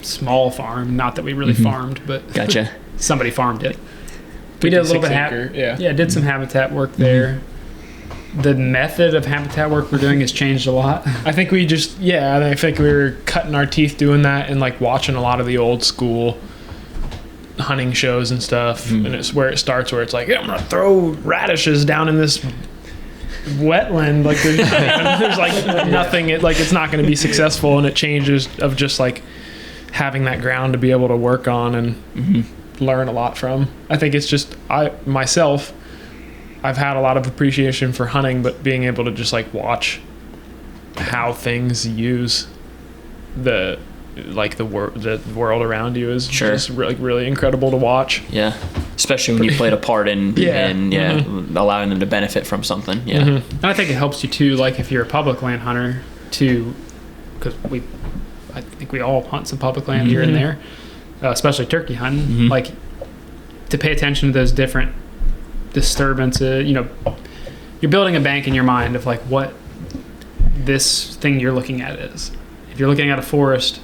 S2: small farm, not that we really farmed, but
S1: Gotcha.
S2: somebody farmed it. We did a little bit did some habitat work there. The method of habitat work we're doing has changed a lot.
S4: I think we just, I think we were cutting our teeth doing that and like watching a lot of the old school hunting shows and stuff. And it's where it starts, where it's like, I'm going to throw radishes down in this wetland. Like there's like nothing, it's not going to be successful. And it changes of just like having that ground to be able to work on and learn a lot from. I think it's just, I've had a lot of appreciation for hunting, but being able to just like watch how things use the world around you is just really incredible to watch.
S1: Yeah, especially when you played a part in allowing them to benefit from something. Yeah,
S2: and I think it helps you too. Like if you're a public land hunter, because I think we all hunt some public land here and there, especially turkey hunting. Like to pay attention to those different disturbances. You're building a bank in your mind of like what this thing you're looking at is. If you're looking at a forest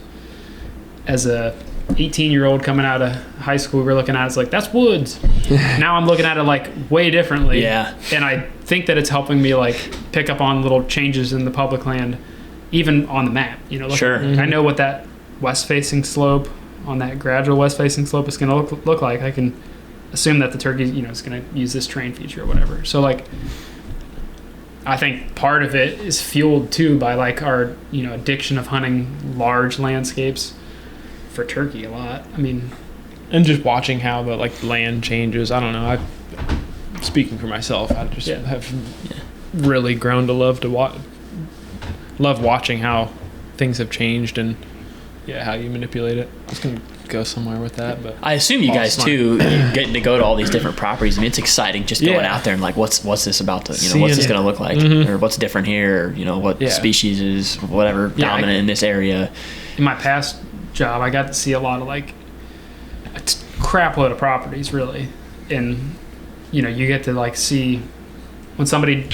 S2: as a 18-year-old coming out of high school, we're looking at it as like, that's woods. Now I'm looking at it like way differently.
S1: Yeah.
S2: And I think that it's helping me like pick up on little changes in the public land, even on the map. I know what that west-facing slope, on that gradual west-facing slope is going to look like. I can assume that the turkey, is going to use this terrain feature or whatever. So like, I think part of it is fueled too by like our, addiction of hunting large landscapes for turkey a lot. I mean,
S4: and just watching how the like land changes. I don't know. Speaking for myself, I just have really grown to love watching how things have changed and how you manipulate it. I was gonna go somewhere with that, but
S1: I assume you guys too, getting to go to all these different properties. I mean, it's exciting just going out there and like, what's this about to, what's this going to look like, or what's different here, or, what species is whatever dominant in this area.
S2: In my past job, I got to see a lot of like a crap load of properties, really, and you get to like see when somebody.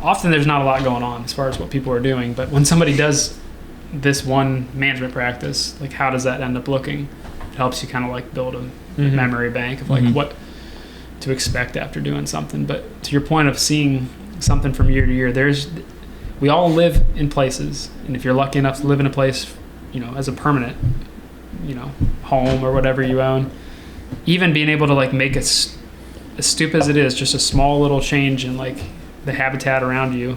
S2: Often there's not a lot going on as far as what people are doing, but when somebody does this one management practice, like how does that end up looking? It helps you kind of like build a memory bank of like what to expect after doing something. But to your point of seeing something from year to year, we all live in places, and if you're lucky enough to live in a place, as a permanent, home or whatever you own, even being able to like make as stupid as it is, just a small little change in like the habitat around you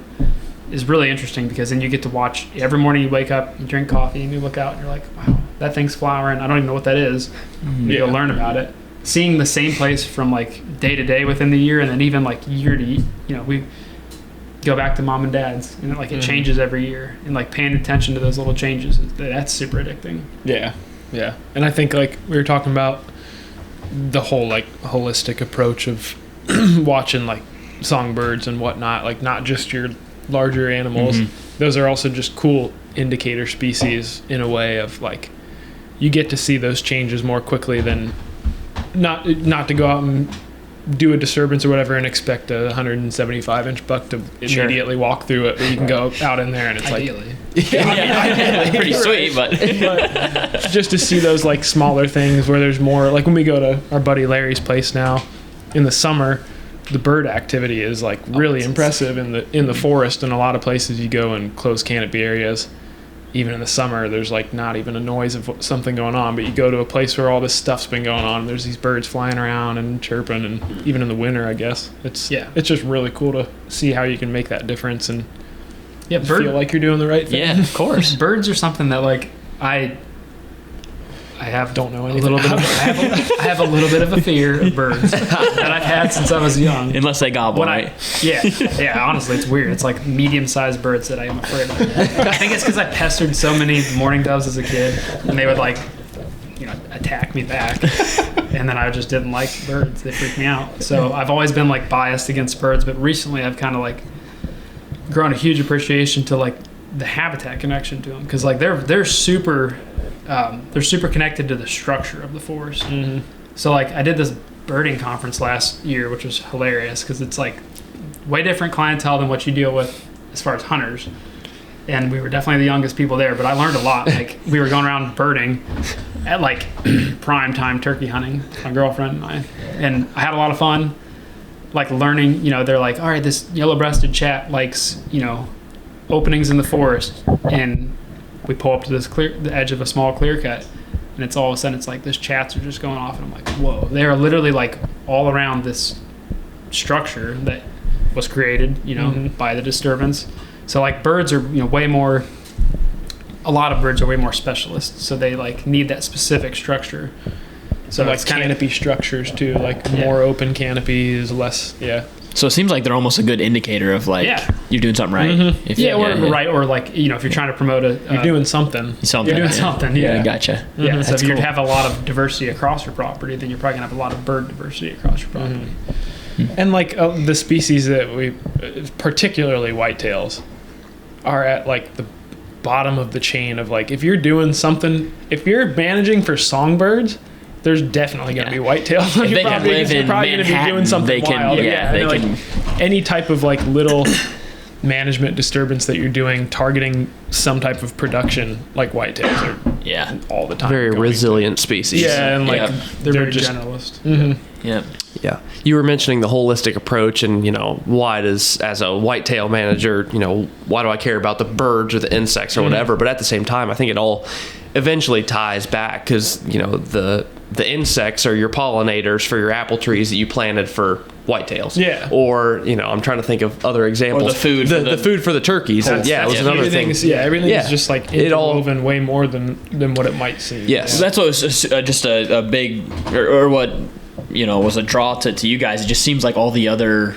S2: is really interesting, because then you get to watch every morning. You wake up, you drink coffee, and you look out and you're like, wow, that thing's flowering. I don't even know what that is. You go learn about it. Seeing the same place from like day to day within the year, and then even like year to year, we go back to mom and dad's, and like it changes every year, and like paying attention to those little changes, that's super addicting.
S4: Yeah. And I think like we were talking about the whole like holistic approach of watching like songbirds and whatnot, like not just your larger animals. Those are also just cool indicator species in a way of like you get to see those changes more quickly than not to go out and do a disturbance or whatever and expect a 175-inch buck to immediately walk through it, but you can go out in there and it's
S2: ideally.
S1: Pretty sweet, but
S4: just to see those like smaller things where there's more, like when we go to our buddy Larry's place now in the summer, the bird activity is like really impressive in the forest. And a lot of places you go in closed canopy areas, even in the summer, there's like not even a noise of something going on, but you go to a place where all this stuff's been going on, and there's these birds flying around and chirping, and even in the winter, I guess it's just really cool to see how you can make that difference and feel like you're doing the right thing.
S1: Yeah, of course.
S2: Birds are something that like I don't know anything. I have a little bit of a fear of birds that I've had since I was young.
S1: Unless they gobble, right?
S2: Honestly, it's weird. It's like medium-sized birds that I am afraid of. I think it's because I pestered so many mourning doves as a kid, and they would like, attack me back, and then I just didn't like birds. They freaked me out. So I've always been like biased against birds, but recently I've kind of like grown a huge appreciation to like the habitat connection to them, because like they're super connected to the structure of the forest.
S4: Mm-hmm.
S2: So like I did this birding conference last year, which was hilarious because it's like way different clientele than what you deal with as far as hunters. And we were definitely the youngest people there, but I learned a lot. Like we were going around birding at like prime time turkey hunting, my girlfriend and I, and I had a lot of fun. Like learning, they're like, all right, this yellow-breasted chat likes, openings in the forest, and we pull up to the edge of a small clear cut, and it's all of a sudden it's like this chats are just going off, and I'm like, whoa, they are literally like all around this structure that was created, by the disturbance. So like birds are, a lot of birds are way more specialists, so they like need that specific structure.
S4: So like canopy structures too, like more open canopies, less. Yeah.
S1: So it seems like they're almost a good indicator of like you're doing something right.
S2: Mm-hmm. Or like if you're trying to promote
S4: you're doing something.
S2: You're doing something. Yeah,
S1: gotcha.
S2: Yeah,
S1: Mm-hmm.
S2: so if you have a lot of diversity across your property, then you're probably gonna have a lot of bird diversity across your property.
S4: Mm-hmm. And like the species that we, particularly whitetails, are at like the bottom of the chain of like if you're doing something, if you're managing for songbirds, there's definitely going to be whitetails on your property. You're probably going to be doing something wild. Any type of like little management disturbance that you're doing, targeting some type of production, like whitetails are all the time.
S3: Very resilient species.
S4: Yeah, and like
S2: they're very just generalist.
S1: Mm-hmm. Yeah.
S3: Yeah. You were mentioning the holistic approach and, why does, as a whitetail manager, why do I care about the birds or the insects or whatever? But at the same time, I think it all eventually ties back because, the insects are your pollinators for your apple trees that you planted for whitetails.
S4: Yeah.
S3: Or, I'm trying to think of other examples.
S1: Or the food.
S3: The food for the turkeys. It was another thing.
S4: Everything's just like interwoven way more than what it might seem.
S3: Yes.
S1: So that's what was just a big, or what, was a draw to you guys. It just seems like all the other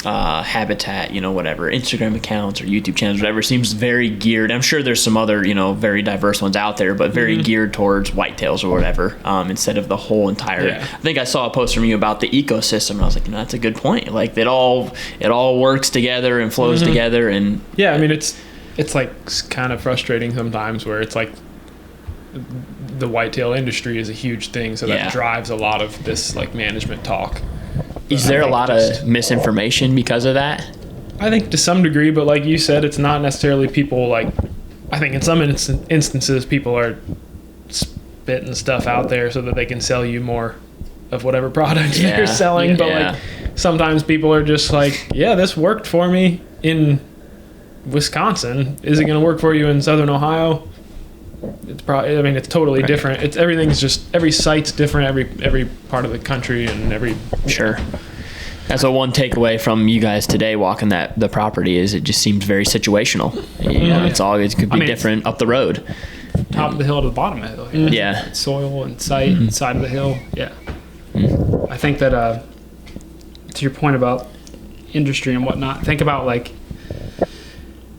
S1: habitat, whatever, Instagram accounts or YouTube channels, whatever, seems very geared. I'm sure there's some other, very diverse ones out there, but very geared towards whitetails or whatever, instead of the whole entire. I think I saw a post from you about the ecosystem, and I was like, that's a good point. Like it all works together and flows together, and
S4: I mean, it's like kind of frustrating sometimes where it's like the whitetail industry is a huge thing, so that drives a lot of this like management talk.
S1: Is there a lot of misinformation because of that?
S4: I think to some degree, but like you said, it's not necessarily people like. I think in some instances, people are spitting stuff out there so that they can sell you more of whatever product they're selling. But like sometimes people are just like, this worked for me in Wisconsin. Is it going to work for you in Southern Ohio? It's probably. I mean, it's totally different. It's everything's just every site's different. Every part of the country and every.
S1: Sure. That's one takeaway from you guys today walking the property is it just seems very situational. It could be different up the road.
S2: Top of the hill to the bottom of the hill.
S1: Yeah.
S2: Soil and site, side of the hill. Yeah. I think that to your point about industry and whatnot, think about like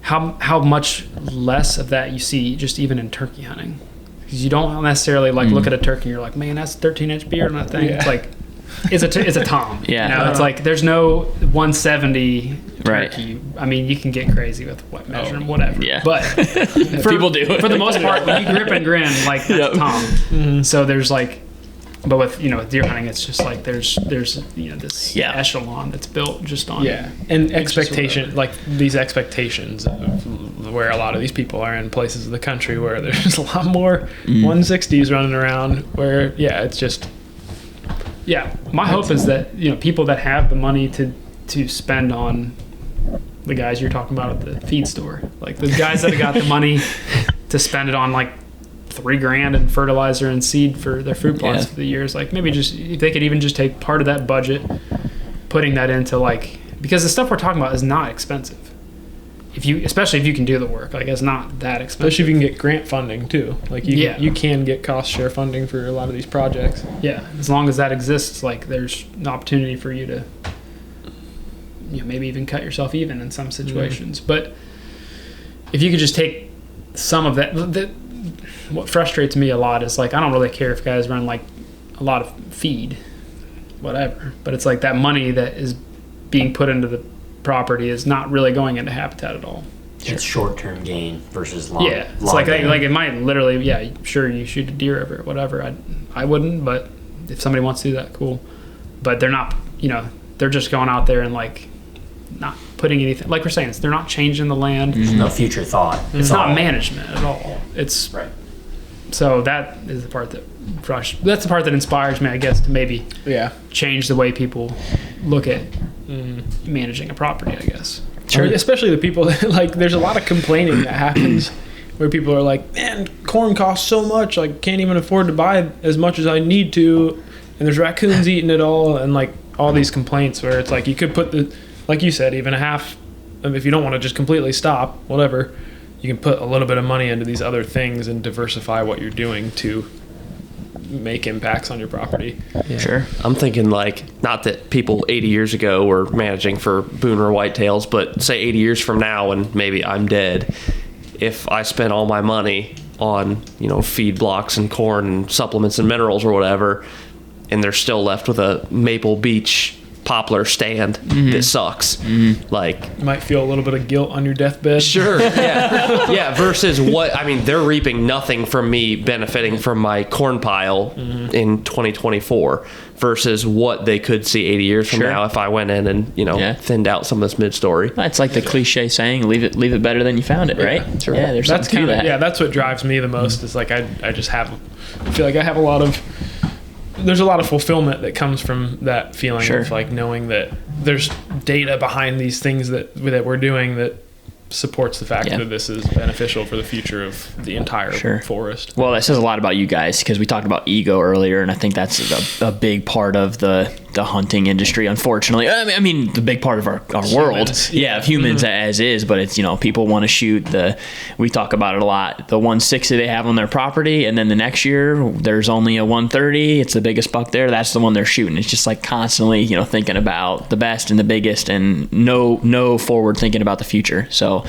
S2: how much less of that you see just even in turkey hunting, because you don't necessarily like look at a turkey and you're like, man, that's a 13-inch beard on that thing. It's like it's a tom. It's like there's no 170 turkey. I mean, you can get crazy with what measuring whatever. But
S1: people do
S2: for the most part, when you grip and grin, like that's tom. So there's like. But with with deer hunting, it's just like there's this echelon that's built just on
S4: and expectation, like these expectations of where a lot of these people are in places of the country where there's a lot more 160s running around. Where it's just
S2: my hope is that people that have the money to spend on the guys you're talking about at the feed store, like the guys that have got the money to spend it on like $3,000 in fertilizer and seed for their fruit plots for the years. Like maybe just if they could even just take part of that budget, putting that into like, because the stuff we're talking about is not expensive. Especially if you can do the work, like it's not that expensive.
S4: Especially if you can get grant funding too. Like you can get cost share funding for a lot of these projects.
S2: Yeah, as long as that exists, like there's an opportunity for you to, maybe even cut yourself even in some situations. But if you could just take some of that. What frustrates me a lot is like I don't really care if guys run like a lot of feed, whatever, but it's like that money that is being put into the property is not really going into habitat at all.
S5: It's short-term gain versus long.
S2: Yeah, it's
S5: long
S2: like
S5: gain.
S2: it might literally. Yeah, sure, you shoot a deer over it, whatever. I wouldn't, but if somebody wants to do that, cool. But they're not. They're just going out there and like not putting anything. Like we're saying, they're not changing the land.
S5: There's no future thought.
S2: It's not management at all. It's
S5: right.
S2: So that is the part that's the part that inspires me, I guess, to maybe change the way people look at managing a property, I guess.
S4: Sure. Especially the people that, like, there's a lot of complaining that happens where people are like, man, corn costs so much, like, can't even afford to buy as much as I need to, and there's raccoons eating it all, and like all these complaints where it's like you could put like you said, even a half, if you don't want to just completely stop, whatever, you can put a little bit of money into these other things and diversify what you're doing to make impacts on your property.
S3: Yeah.
S1: Sure.
S3: I'm thinking, like, not that people 80 years ago were managing for booner whitetails, but say 80 years from now and maybe I'm dead, if I spent all my money on, feed blocks and corn and supplements and minerals or whatever, and they're still left with a Maple Beach poplar stand that sucks. Like,
S4: You might feel a little bit of guilt on your deathbed.
S3: sure, yeah, versus they're reaping nothing from me benefiting from my corn pile in 2024 versus what they could see 80 years from
S1: Sure.
S3: now if I went in and thinned out some of this mid-story.
S1: It's like the cliche saying, leave it better than you found it, right?
S3: Sure.
S1: Yeah, there's
S4: That's
S1: something to that.
S4: yeah, that's what drives me the most. Is like I feel like I have a lot of. There's a lot of fulfillment that comes from that feeling
S1: Sure.
S4: of like knowing that there's data behind these things that we're doing that supports the fact that this is beneficial for the future of the entire forest.
S1: Well, that says a lot about you guys because we talked about ego earlier, and I think that's a big part of the hunting industry, unfortunately. I mean, the big part of our world. Yeah, of humans as is, but it's, people want to shoot we talk about it a lot, the 160 they have on their property, and then the next year there's only a 130. It's the biggest buck there. That's the one they're shooting. It's just like constantly, thinking about the best and the biggest and no forward thinking about the future. So,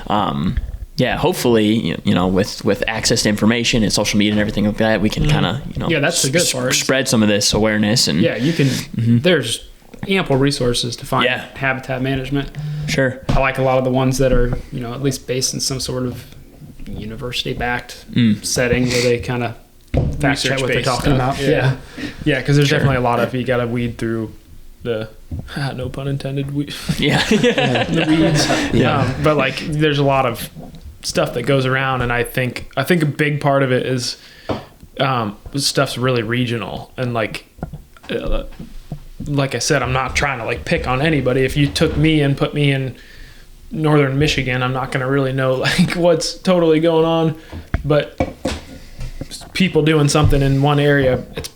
S1: hopefully, with access to information and social media and everything like that, we can kind of,
S2: that's the good part.
S1: Spread some of this awareness and
S2: you can. There's ample resetting to find habitat management.
S1: Sure.
S2: I like a lot of the ones that are, at least based in some sort of university-backed setting where they kind of fact check what they're talking about.
S4: Yeah, because there's definitely a lot of, you got to weed through the no pun intended the weeds. But like there's a lot of stuff that goes around, and I think a big part of it is stuff's really regional, and like I said, I'm not trying to like pick on anybody. If you took me and put me in northern Michigan, I'm not going to really know like what's totally going on, but people doing something in one area, it's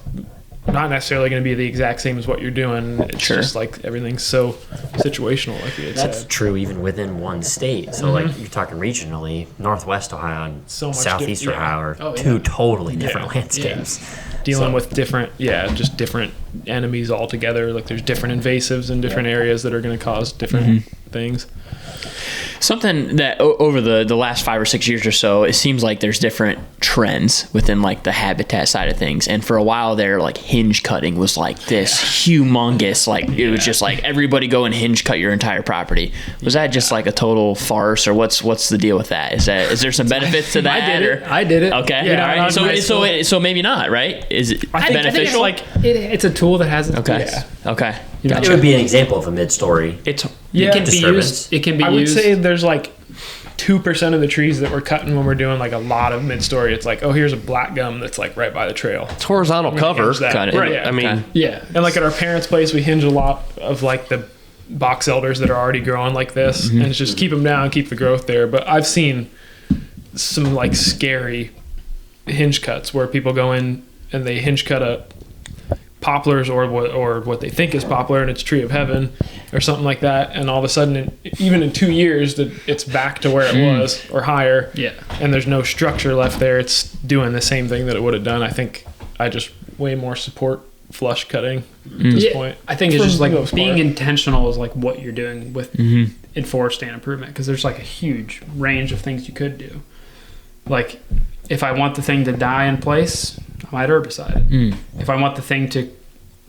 S4: not necessarily going to be the exact same as what you're doing. It's just like everything's so situational, like you had
S5: That's
S4: said.
S5: true even within one state. So like you're talking regionally, Northwest Ohio and
S4: So much
S5: Southeast
S4: different,
S5: Ohio are two totally different landscapes.
S4: Dealing with different enemies altogether. Like there's different invasives in different areas that are going to cause different things.
S1: Something that over the last 5 or 6 years or so, it seems like there's different trends within like the habitat side of things. And for a while there, like hinge cutting was like this humongous, like it was just like everybody go and hinge cut your entire property. Was that just like a total farce, or what's the deal with that? Is there some benefits to that?
S2: I did it.
S1: Okay.
S2: Yeah,
S1: all right. So maybe not, right? Is it beneficial?
S2: I think it's a tool that has its
S1: okay.
S2: place.
S1: Okay.
S5: It would be an example of a mid-story.
S3: It's
S2: It can be used. It can be
S4: I would
S2: used.
S4: say there's like 2% of the trees that we're cutting when we're doing like a lot of mid-story. It's like, oh, here's a black gum that's like right by the trail.
S3: It's horizontal cover.
S4: Hinge that.
S1: Got it.
S4: Right.
S1: Yeah.
S3: I mean,
S1: Okay.
S2: Yeah.
S4: And like at our parents' place, we hinge a lot of like the box elders that are already growing like this, and it's just keep them down, keep the growth there. But I've seen some like scary hinge cuts where people go in and they hinge cut a poplars or what they think is poplar, and it's tree of heaven or something like that, and all of a sudden even in 2 years that it's back to where it was or higher, and there's no structure left there. It's doing the same thing that it would have done. I think I just way more support flush cutting at this point.
S2: I think it's
S4: For
S2: just
S4: the
S2: like
S4: most
S2: being
S4: part.
S2: intentional is like what you're doing with in forest stand improvement, because there's like a huge range of things you could do. Like if I want the thing to die in place, I might herbicide it. If I want the thing to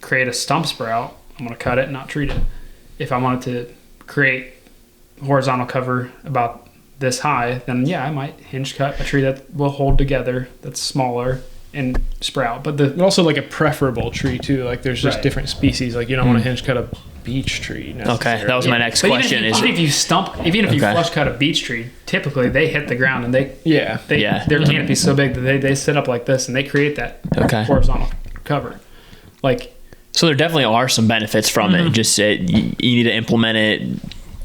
S2: create a stump sprout, I'm going to cut it and not treat it. If I want it to create horizontal cover about this high, then yeah, I might hinge cut a tree that will hold together, that's smaller and sprout. But
S4: And also like a preferable tree too. Like there's just
S2: Right.
S4: different species. Like you don't want to hinge cut a beech tree.
S1: Okay, that was my next
S2: But
S1: question.
S2: Even if you
S1: Okay.
S2: flush cut a beech tree, typically they hit the ground and
S4: Yeah.
S1: Yeah.
S2: their canopy's so big that they sit up like this and they create that
S1: Okay.
S2: horizontal cover. Like
S1: So there definitely are some benefits from it. Just you need to implement it.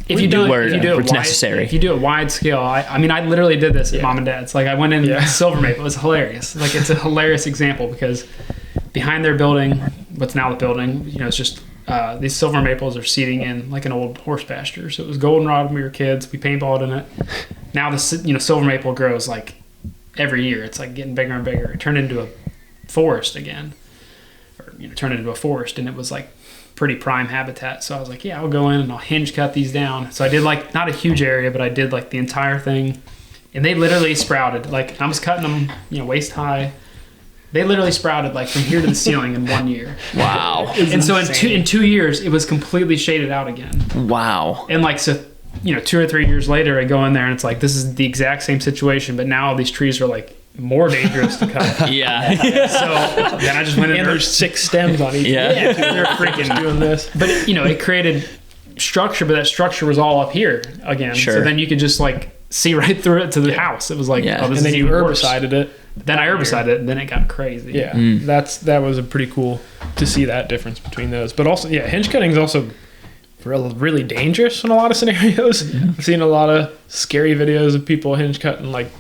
S2: if you do it,
S1: where
S2: if you do it
S1: it's
S2: wide,
S1: necessary.
S2: if you do it wide scale, I mean, I literally did this at mom and dad's. Like I went in silver maple. It was hilarious. Like it's a hilarious example because behind their building, what's now the building, it's just these silver maples are seeding in like an old horse pasture. So it was goldenrod when we were kids. We paintballed in it. Now the silver maple grows like every year. It's like getting bigger and bigger. It turned into a forest again, or turned into a forest, and it was like pretty prime habitat. So I was like, yeah, I'll go in and I'll hinge cut these down. So I did like not a huge area, but I did like the entire thing, and they literally sprouted. Like I was cutting them, waist high. They literally sprouted like from here to the ceiling in 1 year.
S1: Wow.
S2: And so in 2 years, it was completely shaded out again.
S1: Wow.
S2: And like so, 2 or 3 years later, I go in there and it's like this is the exact same situation, but now these trees are like more dangerous to cut.
S1: Yeah.
S2: So then I just went in
S4: And
S2: there.
S4: there's 6 stems on each.
S1: Yeah.
S2: They're freaking
S4: Doing this.
S2: But it created structure, but that structure was all up here again.
S1: Sure.
S2: So then you could just like see right through it to the house. It was like,
S1: Yeah.
S2: oh, this
S4: And
S2: is
S4: then you
S2: even worse.
S4: herbicided it.
S2: Then I herbicided it, and then it got crazy.
S4: Yeah, that was a pretty cool to see that difference between those. But also, hinge cutting is also really dangerous in a lot of scenarios. I've seen a lot of scary videos of people hinge cutting like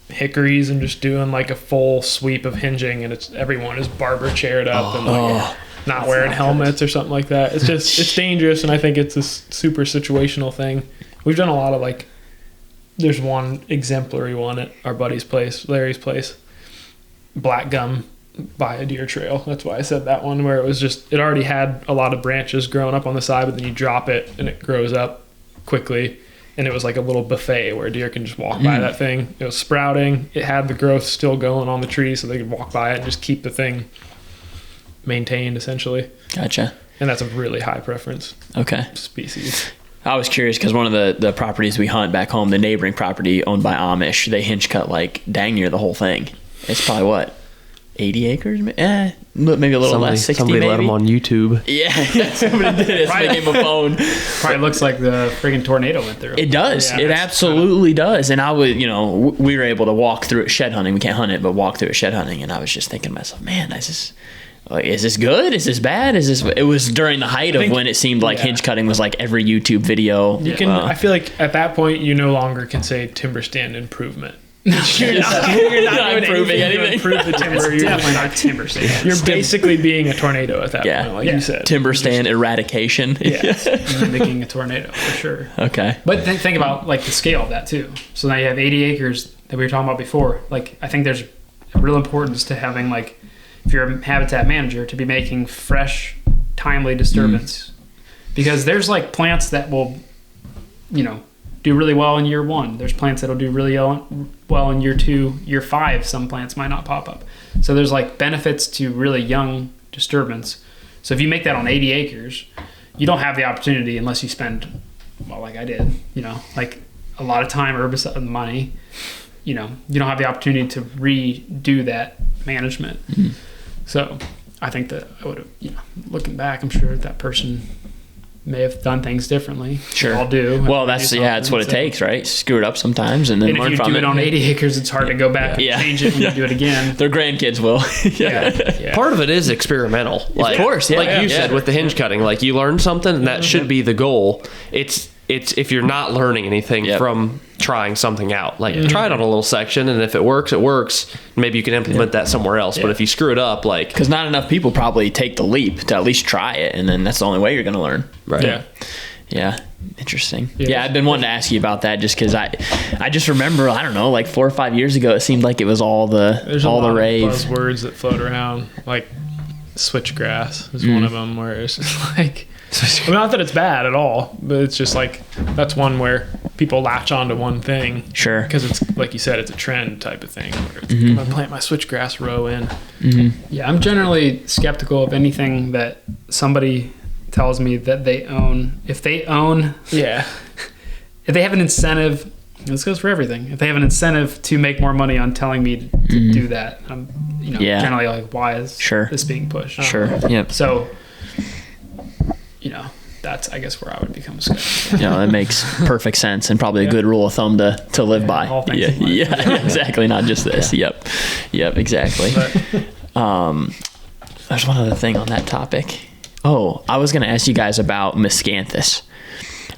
S4: hickories and just doing like a full sweep of hinging, and everyone is barber chaired up and like not wearing helmets or something like that. It's just it's dangerous, and I think it's a super situational thing. We've done a lot of like. There's one exemplary one at our buddy's place, Larry's place, black gum by a deer trail. That's why I said that one, where it already had a lot of branches growing up on the side, but then you drop it and it grows up quickly. And it was like a little buffet where deer can just walk by that thing. It was sprouting. It had the growth still going on the tree, so they could walk by it and just keep the thing maintained, essentially.
S1: Gotcha.
S4: And that's a really high preference
S1: Okay.
S4: species.
S1: I was curious because one of the properties we hunt back home, the neighboring property owned by Amish, they hinge cut like dang near the whole thing. It's probably what, 80 acres? Maybe a little less, 60
S3: somebody
S1: maybe.
S3: let them on YouTube.
S1: Yeah, somebody did it. Somebody gave him a phone.
S2: Probably looks like the friggin' tornado went through.
S1: It does.
S2: Yeah,
S1: It
S2: it's
S1: absolutely does. And I would, we were able to walk through it shed hunting. We can't hunt it, but walk through it shed hunting. And I was just thinking to myself, man, is this good? Is this bad? It was during the height of when it seemed like hinge cutting was like every YouTube video.
S4: You can. I feel like at that point you no longer can say timber stand improvement. You're not
S1: improving anything.
S4: to improve the timber.
S2: It's
S4: You're,
S2: definitely not timber stand.
S4: you're basically being a tornado at that
S1: Yeah.
S4: point, like you said.
S1: Timber stand eradication.
S4: Yeah.
S2: Mimicking a tornado for sure.
S1: Okay.
S2: But think about like the scale of that too. So now you have 80 acres that we were talking about before. Like I think there's a real importance to having like, if you're a habitat manager, to be making fresh, timely disturbance, because there's like plants that will, do really well in year 1. There's plants that'll do really well in year 2, year 5. Some plants might not pop up. So there's like benefits to really young disturbance. So if you make that on 80 acres, you don't have the opportunity unless you spend, well, like I did, like a lot of time, herbicide, money. You don't have the opportunity to redo that management.
S1: Mm-hmm.
S2: So I think that I would have, looking back, I'm sure that person may have done things differently.
S1: Sure.
S2: We all do.
S1: Well, that's what it takes, right? Screw it up sometimes and then
S2: And
S1: learn
S2: if you
S1: from
S2: do
S1: it.
S2: it on 80 acres, it's hard to go back and change it when you do it again.
S1: Their grandkids will.
S2: Yeah.
S3: Part of it is experimental. Like,
S1: of course, yeah.
S3: like you said with the hinge cutting, like you learn something, and that should be the goal. It's if you're not learning anything from trying something out, like try it on a little section, and if it works, it works. Maybe you can implement that somewhere else. But if you screw it up, like
S1: Because not enough people probably take the leap to at least try it, and then that's the only way you're going to learn.
S3: right,
S1: Yeah. Interesting. Yeah, I've been wanting to ask you about that just because I just remember, I don't know, like 4 or 5 years ago, it seemed like it was all the
S4: There's
S1: all
S4: a lot
S1: the
S4: of
S1: rave.
S4: buzzwords that float around, like switchgrass is one of them, where it's just like, not that it's bad at all, but it's just like that's one where people latch onto one thing.
S1: Sure.
S4: Because it's like you said, it's a trend type of thing. Where it's, I'm gonna plant my switchgrass row in.
S2: Yeah, I'm generally skeptical of anything that somebody tells me that they own. If they have an incentive This goes for everything. If they have an incentive to make more money on telling me to do that, I'm generally like, why is this being pushed?
S1: Sure. Yep.
S2: So, that's, I guess, where I would become a skeptic.
S1: That makes perfect sense and probably a good rule of thumb to live by.
S2: All things in life.
S1: Yeah, exactly. Not just this. Yep, exactly. There's one other thing on that topic. Oh, I was going to ask you guys about miscanthus.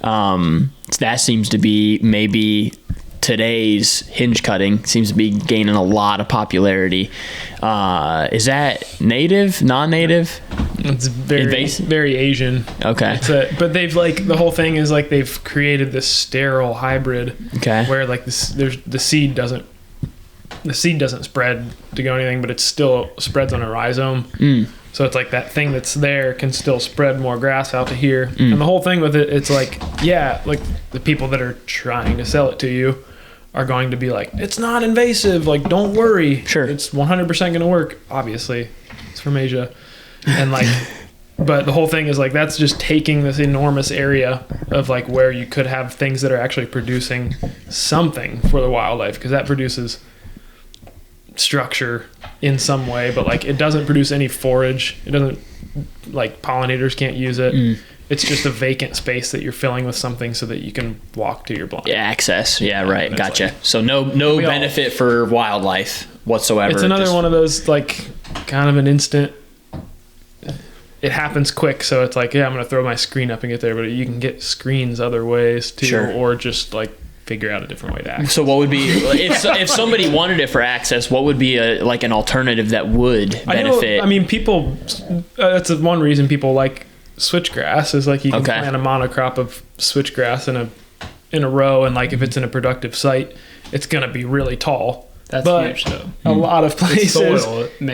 S1: That seems to be maybe today's hinge cutting seems to be gaining a lot of popularity. Is that native, non-native?
S4: It's very Asian.
S1: Okay.
S4: But they've the whole thing is they've created this sterile hybrid.
S1: Okay.
S4: Where the seed doesn't spread to go anything, but it still spreads on a rhizome. So it's that thing that's there can still spread more grass out to here. And the whole thing with it, it's the people that are trying to sell it to you are going to be it's not invasive. Don't worry.
S1: Sure.
S4: It's 100% going to work. Obviously, it's from Asia. And but the whole thing is that's just taking this enormous area of where you could have things that are actually producing something for the wildlife, because that produces structure in some way, but it doesn't produce any forage. It doesn't pollinators can't use it. It's just a vacant space that you're filling with something so that you can walk to your blind.
S1: Yeah, access. Yeah, right. Gotcha. So no benefit for wildlife whatsoever.
S4: It's another one of those kind of an instant. It happens quick, so it's I'm gonna throw my screen up and get there, but you can get screens other ways too,
S1: Sure.
S4: or just figure out a different way to access.
S1: So what would be if somebody wanted it for access? What would be an alternative that would benefit?
S4: People. That's one reason people like switchgrass is you can plant a monocrop of switchgrass in a row, and if it's in a productive site, it's gonna be really tall.
S2: That's huge, though.
S4: A lot of places,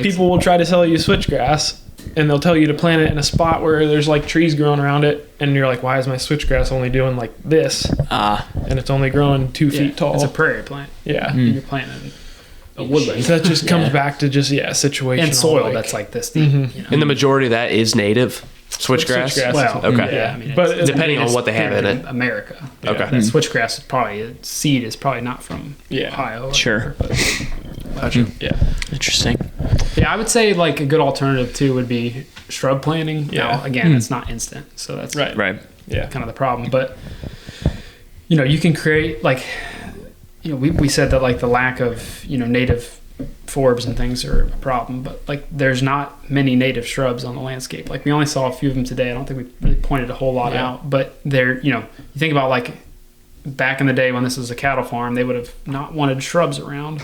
S4: people will try to sell you switchgrass, and they'll tell you to plant it in a spot where there's trees growing around it, and you're why is my switchgrass only doing this? And it's only growing 2 feet tall.
S2: It's a prairie plant.
S4: Yeah.
S2: And you're planting a woodland.
S4: So that just comes back to just situational.
S2: And soil that's this deep.
S3: And the majority of that is native switchgrass.
S2: Well,
S3: okay.
S2: Yeah,
S4: but
S3: depending on what they have in it.
S2: America.
S3: Okay.
S2: That switchgrass is probably seed is probably not from Ohio.
S1: Sure.
S3: Gotcha.
S4: Yeah.
S1: Interesting.
S2: Yeah, I would say a good alternative too would be shrub planting.
S4: Yeah.
S2: Now, again, it's not instant, so that's
S1: Right.
S4: Yeah.
S2: kind of the problem. But you can create we said that the lack of native forbs and things are a problem, but there's not many native shrubs on the landscape. We only saw a few of them today. I don't think we really pointed a whole lot out, but they're you think about back in the day when this was a cattle farm, they would have not wanted shrubs around.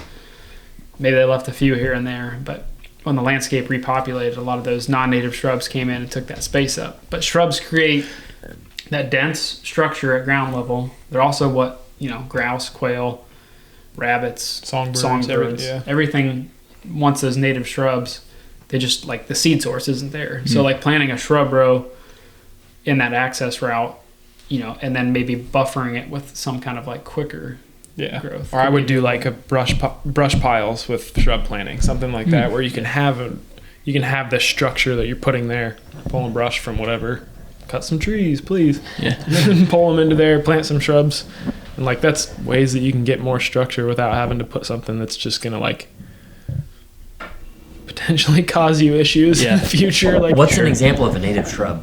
S2: Maybe they left a few here and there, but when the landscape repopulated, a lot of those non-native shrubs came in and took that space up. But shrubs create that dense structure at ground level. They're also what grouse, quail, rabbits, songbirds, everything wants those native shrubs. They just the seed source isn't there. So planting a shrub row in that access route, and then maybe buffering it with some kind of quicker growth.
S4: Or I would do a brush piles with shrub planting, something like that, where you can have the structure that you're putting there. Pull a brush from whatever, cut some trees, please.
S1: Yeah.
S4: And then pull them into there, plant some shrubs. And that's ways that you can get more structure without having to put something that's just gonna potentially cause you issues in the future.
S5: What's an example of a native shrub?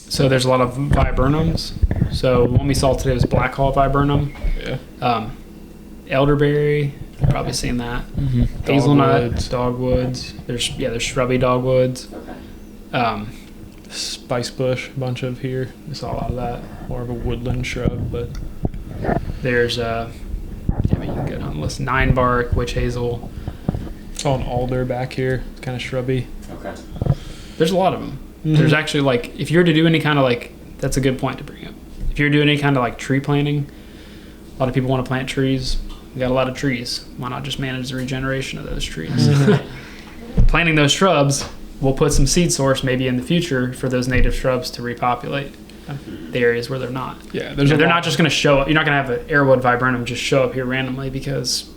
S2: So there's a lot of viburnums. So the one we saw today was black haw viburnum.
S4: Yeah.
S2: Elderberry, you've probably seen that. Hazelnut, dogwoods. There's shrubby dogwoods.
S4: Spice bush, a bunch of here. We saw a lot of that. More of a woodland shrub, but
S2: there's you can get on the list. 9-bark, witch hazel.
S4: Saw an alder back here. It's kind of shrubby.
S5: Okay.
S2: There's a lot of them. There's actually if you're to do any kind of that's a good point to bring up. If you're doing any kind of tree planting, a lot of people want to plant trees. We got a lot of trees. Why not just manage the regeneration of those trees? Planting those shrubs will put some seed source maybe in the future for those native shrubs to repopulate the areas where they're not.
S4: Yeah,
S2: they're not just going to show up. You're not going to have an airwood viburnum just show up here randomly, because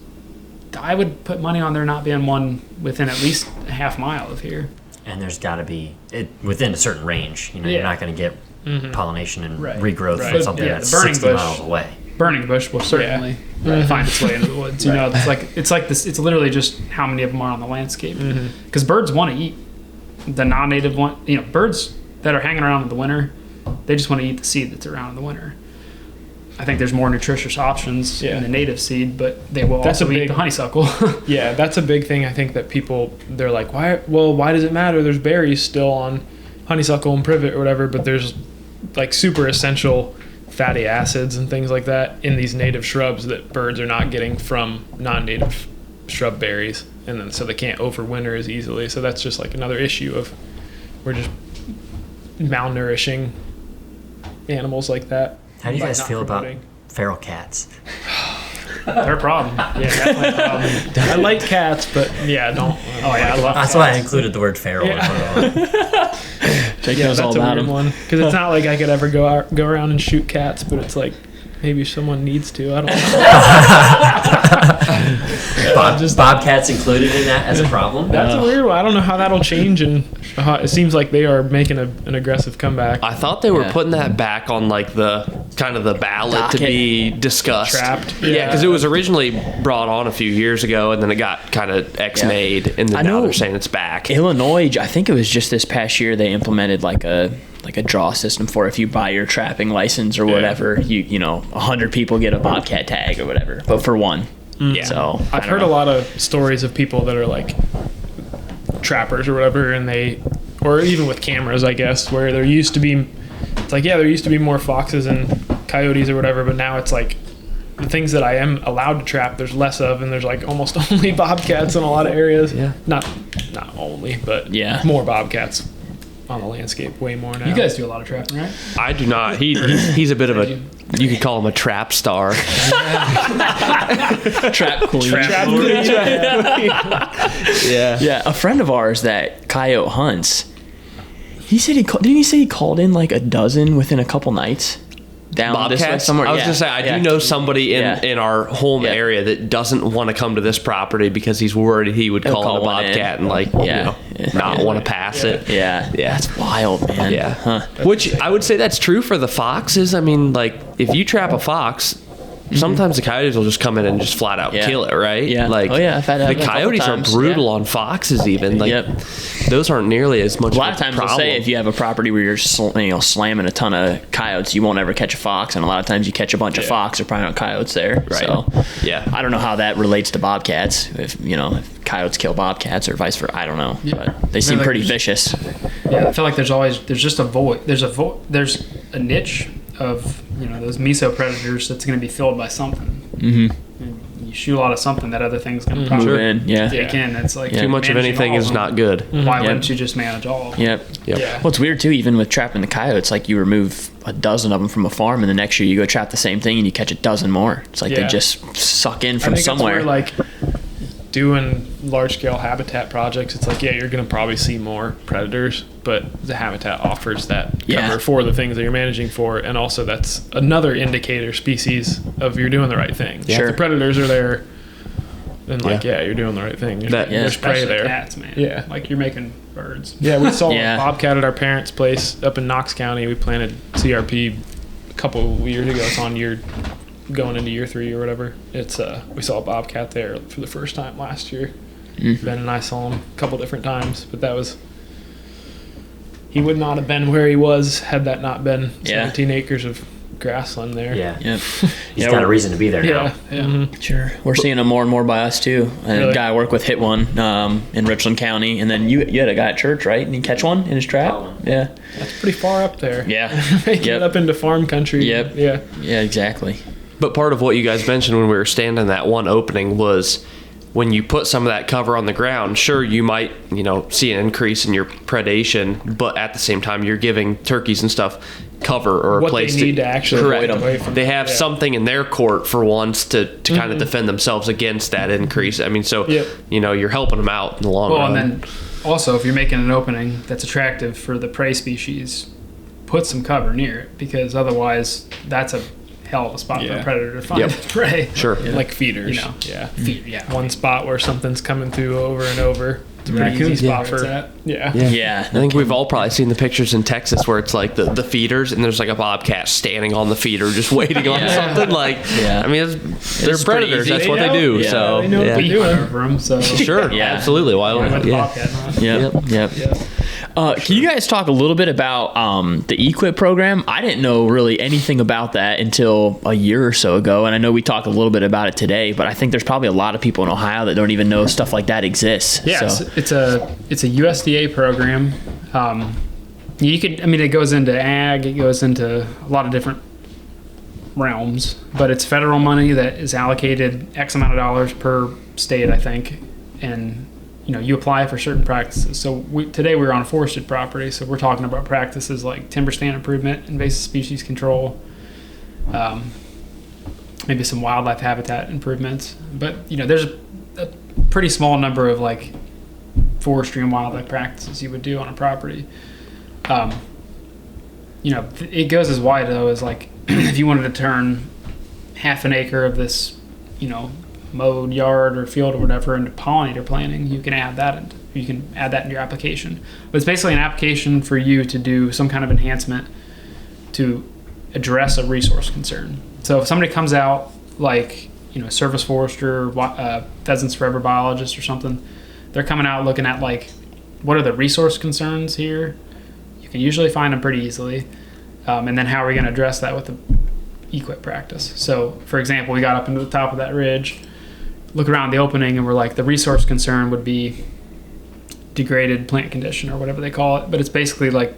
S2: I would put money on there not being one within at least a half mile of here.
S5: And there's got to be within a certain range. You're not going to get pollination and regrowth from something that's 60 miles away.
S2: burning bush will certainly find its way into the woods. You know, it's like this. It's literally just how many of them are on the landscape. Because birds want to eat the non-native one. You know, birds that are hanging around in the winter, they just want to eat the seed that's around in the winter. I think there's more nutritious options in the native seed, but they will also eat the honeysuckle.
S4: Yeah, that's a big thing. I think that people, they're like, why does it matter? There's berries still on honeysuckle and privet or whatever, but there's like super essential fatty acids and things like that in these native shrubs that birds are not getting from non-native shrub berries, and then so they can't overwinter as easily. So that's just like another issue of we're just malnourishing animals like that.
S5: How do you
S4: by
S5: guys
S4: not
S5: feel about
S4: promoting.
S5: feral cats?
S2: They're a problem. Yeah, definitely a problem.
S4: I like cats, but yeah, don't.
S2: Oh yeah, I love
S5: That's
S2: cats.
S5: why I included the word feral.
S1: Jake
S4: Yeah,
S1: knows
S4: that's
S1: all
S4: a
S1: about
S4: weird
S1: them.
S4: one because it's not like I could ever go around and shoot cats, but it's like maybe someone needs to. I don't know.
S5: Bobcats included in that as a problem?
S4: That's a weird one. I don't know how that'll change, and it seems like they are making an aggressive comeback.
S3: I thought they were
S1: Yeah.
S3: putting that back on like the kind of the ballot to
S1: Docket.
S3: be discussed.
S4: Trapped.
S3: Yeah, because it was originally brought on a few years ago, and then it got kind of X-made, and
S1: I
S3: then now
S1: know-
S3: they're saying it's back.
S1: Illinois, I think it was just this past year they implemented like a draw system for if you buy your trapping license or whatever, you know 100 people get a bobcat tag or whatever, but for one.
S3: Yeah.
S1: So
S4: I've heard a lot of stories of people that are like trappers or whatever, and or even with cameras, I guess, where there used to be, it's like, yeah, there used to be more foxes and coyotes or whatever, but now it's like the things that I am allowed to trap, there's less of, and there's like almost only bobcats in a lot of areas.
S3: Yeah.
S4: Not only, but
S1: Yeah.
S4: more bobcats on the landscape, way more now.
S2: You guys do a lot of trapping, right?
S3: I do not. He's a bit of a, you could call him a trap star.
S1: trap queen.
S3: Yeah.
S1: Yeah, a friend of ours that coyote hunts. He said didn't he say he called in like a dozen within a couple nights? Down this way
S3: Bobcats.
S1: somewhere.
S3: I was
S1: Yeah,
S3: gonna say I
S1: yeah.
S3: do know somebody
S1: Yeah.
S3: in our home
S1: Yeah.
S3: area that doesn't want to come to this property because he's worried he would
S1: He'll
S3: call it a
S1: call one in.
S3: bobcat and like
S1: Yeah.
S3: not
S1: Yeah.
S3: want to pass it.
S1: Yeah,
S3: Yeah.
S1: that's wild, man.
S3: Yeah.
S1: Huh.
S3: Which I would say that's true for the foxes. I mean, like if you trap a fox, sometimes the coyotes will just come in and just flat out
S1: Yeah.
S3: kill it, right?
S1: Yeah.
S3: Like
S1: Oh, yeah, I've had that
S3: the
S1: happen a couple
S3: coyotes are
S1: times.
S3: brutal
S1: Yeah.
S3: on foxes even. Like
S1: Yep.
S3: those aren't nearly as much
S1: A lot of times
S3: problem.
S1: they'll say if you have a property where you're slamming a ton of coyotes, you won't ever catch a fox, and a lot of times you catch a bunch of fox or probably not coyotes there.
S3: Right.
S1: So
S3: Yeah.
S1: I don't know how that relates to bobcats. If coyotes kill bobcats or vice versa, I don't know. But they seem
S2: like
S1: pretty
S2: there's-
S1: vicious.
S2: Yeah, I feel like there's just a void. There's a niche of those meso predators that's going to be filled by something.
S1: Mm-hmm.
S2: And you shoot a lot of something, that other thing's going to probably
S1: Move in, yeah.
S2: take in. It's like
S3: Too much of
S2: managing
S3: anything
S2: all of
S3: is
S2: them.
S3: not good.
S2: Why
S1: Yep.
S2: wouldn't you just manage all of them?
S1: Yep.
S3: Yep.
S4: Yeah.
S1: Well, it's weird too. Even with trapping the coyotes, like you remove a dozen of them from a farm, and the next year you go trap the same thing and you catch a dozen more. It's like they
S4: Yeah.
S1: just suck in
S4: I
S1: from
S4: think
S1: somewhere.
S4: That's where, like doing large scale habitat projects, it's like, yeah, you're going to probably see more predators, but the habitat offers that
S1: Yeah.
S4: cover for the things that you're managing for, and also that's another indicator species of you're doing the right thing.
S1: Sure.
S4: If the predators are there, then like yeah, you're doing the right thing.
S3: That-
S4: There's prey
S2: Especially
S4: there.
S2: cats, man.
S4: Yeah.
S2: Like you're making birds.
S4: Yeah, we saw
S1: Yeah.
S4: a bobcat at our parents' place up in Knox County. We planted CRP a couple of years ago. It's on going into year 3 or whatever. It's we saw a bobcat there for the first time last year.
S1: Mhm.
S4: Ben and I saw him a couple different times, but he would not have been where he was had that not been
S1: Yeah.
S4: 17 acres of grassland there.
S5: Yeah.
S1: Yep.
S5: He's got a reason to be there
S4: Yeah.
S5: now.
S4: Mhm.
S1: Sure. We're seeing them more and more by us too. A
S4: Really?
S1: guy I work with hit one in Richland County, and then you had a guy at church, right? And you catch one in his trap?
S5: Caught one.
S1: Yeah.
S4: That's pretty far up there.
S1: Yeah.
S4: Making
S1: Yep.
S4: it up into farm country.
S1: Yep.
S4: Yeah.
S1: Yeah, exactly.
S3: But part of what you guys mentioned when we were standing that one opening was when you put some of that cover on the ground, sure, you might, see an increase in your predation, but at the same time, you're giving turkeys and stuff cover or a
S4: What
S3: place
S4: they need to actually
S3: correct.
S4: avoid away from
S3: They
S4: it,
S3: have
S4: yeah.
S3: something in their court for once to kind of defend themselves against that increase. I mean, so,
S4: Yep.
S3: you're helping them out in the long
S2: Well,
S3: run.
S2: and then also if you're making an opening that's attractive for the prey species, put some cover near it, because otherwise that's a hell of a spot for
S4: Yeah.
S2: a predator to find
S3: Yep.
S2: its prey.
S3: Sure.
S4: Like feeders.
S2: You know.
S4: Yeah.
S2: Yeah.
S4: One spot where something's coming through over and over.
S2: It's a pretty
S4: raccoon
S2: easy
S4: spot
S2: spot
S4: for
S2: for
S4: yeah.
S1: Yeah.
S3: I think we've all probably seen the pictures in Texas where it's like the feeders and there's like a bobcat standing on the feeder just waiting on something. Like,
S1: Yeah.
S3: I mean, they're
S1: pretty
S3: predators.
S1: easy.
S3: That's
S4: They
S3: what they
S4: know.
S3: do.
S1: Yeah.
S3: So
S4: They know what
S2: We
S4: they're doing.
S2: hunt over them, so
S3: sure,
S1: Yeah.
S3: absolutely. Why
S2: with
S3: don't
S2: the
S3: yeah.
S2: bobcat hunt.
S1: Yep. Can you guys talk a little bit about the eQuip program? I didn't know really anything about that until a year or so ago, and I know we talked a little bit about it today, but I think there's probably a lot of people in Ohio that don't even know stuff like that exists.
S2: Yeah,
S1: So,
S2: it's a USDA program. You could, I mean, it goes into ag, it goes into a lot of different realms, but it's federal money that is allocated X amount of dollars per state, I think, and you apply for certain practices. So today we're on forested property, so we're talking about practices like timber stand improvement, invasive species control, maybe some wildlife habitat improvements. But there's a pretty small number of like forestry and wildlife practices you would do on a property. It goes as wide though as like if you wanted to turn half an acre of this, mowed yard or field or whatever into pollinator planting, you can add that in your application. But it's basically an application for you to do some kind of enhancement to address a resource concern. So if somebody comes out like service forester, pheasants forever biologist or something, they're coming out looking at like what are the resource concerns here. You can usually find them pretty easily, and then how are we going to address that with the equip practice. So for example, we got up into the top of that ridge, look around the opening, and we're like, the resource concern would be degraded plant condition or whatever they call it, but it's basically like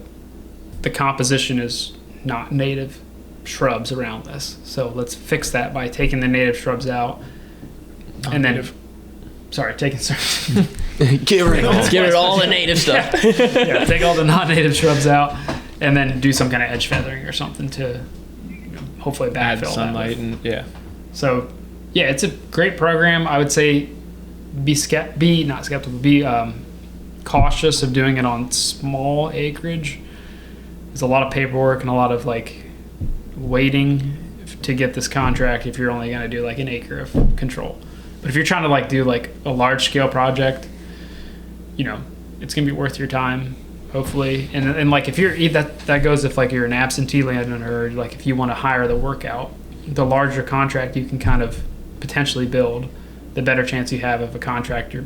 S2: the composition is not native shrubs around this, so let's fix that by taking the native shrubs out and then taking
S3: Get rid of
S1: get rid of all the native stuff.
S2: take all the non-native shrubs out and then do some kind of edge feathering or something to hopefully backfill
S4: Add
S2: that
S4: sunlight
S2: with.
S4: and
S2: So yeah, it's a great program. I would say be not skeptical, be cautious of doing it on small acreage. There's a lot of paperwork and a lot of like waiting to get this contract if you're only going to do like an acre of control. But if you're trying to like do like a large scale project, it's going to be worth your time, hopefully. And like if you're that goes if like you're an absentee landowner, or like if you want to hire the work out, the larger contract you can kind of potentially build, the better chance you have of a contractor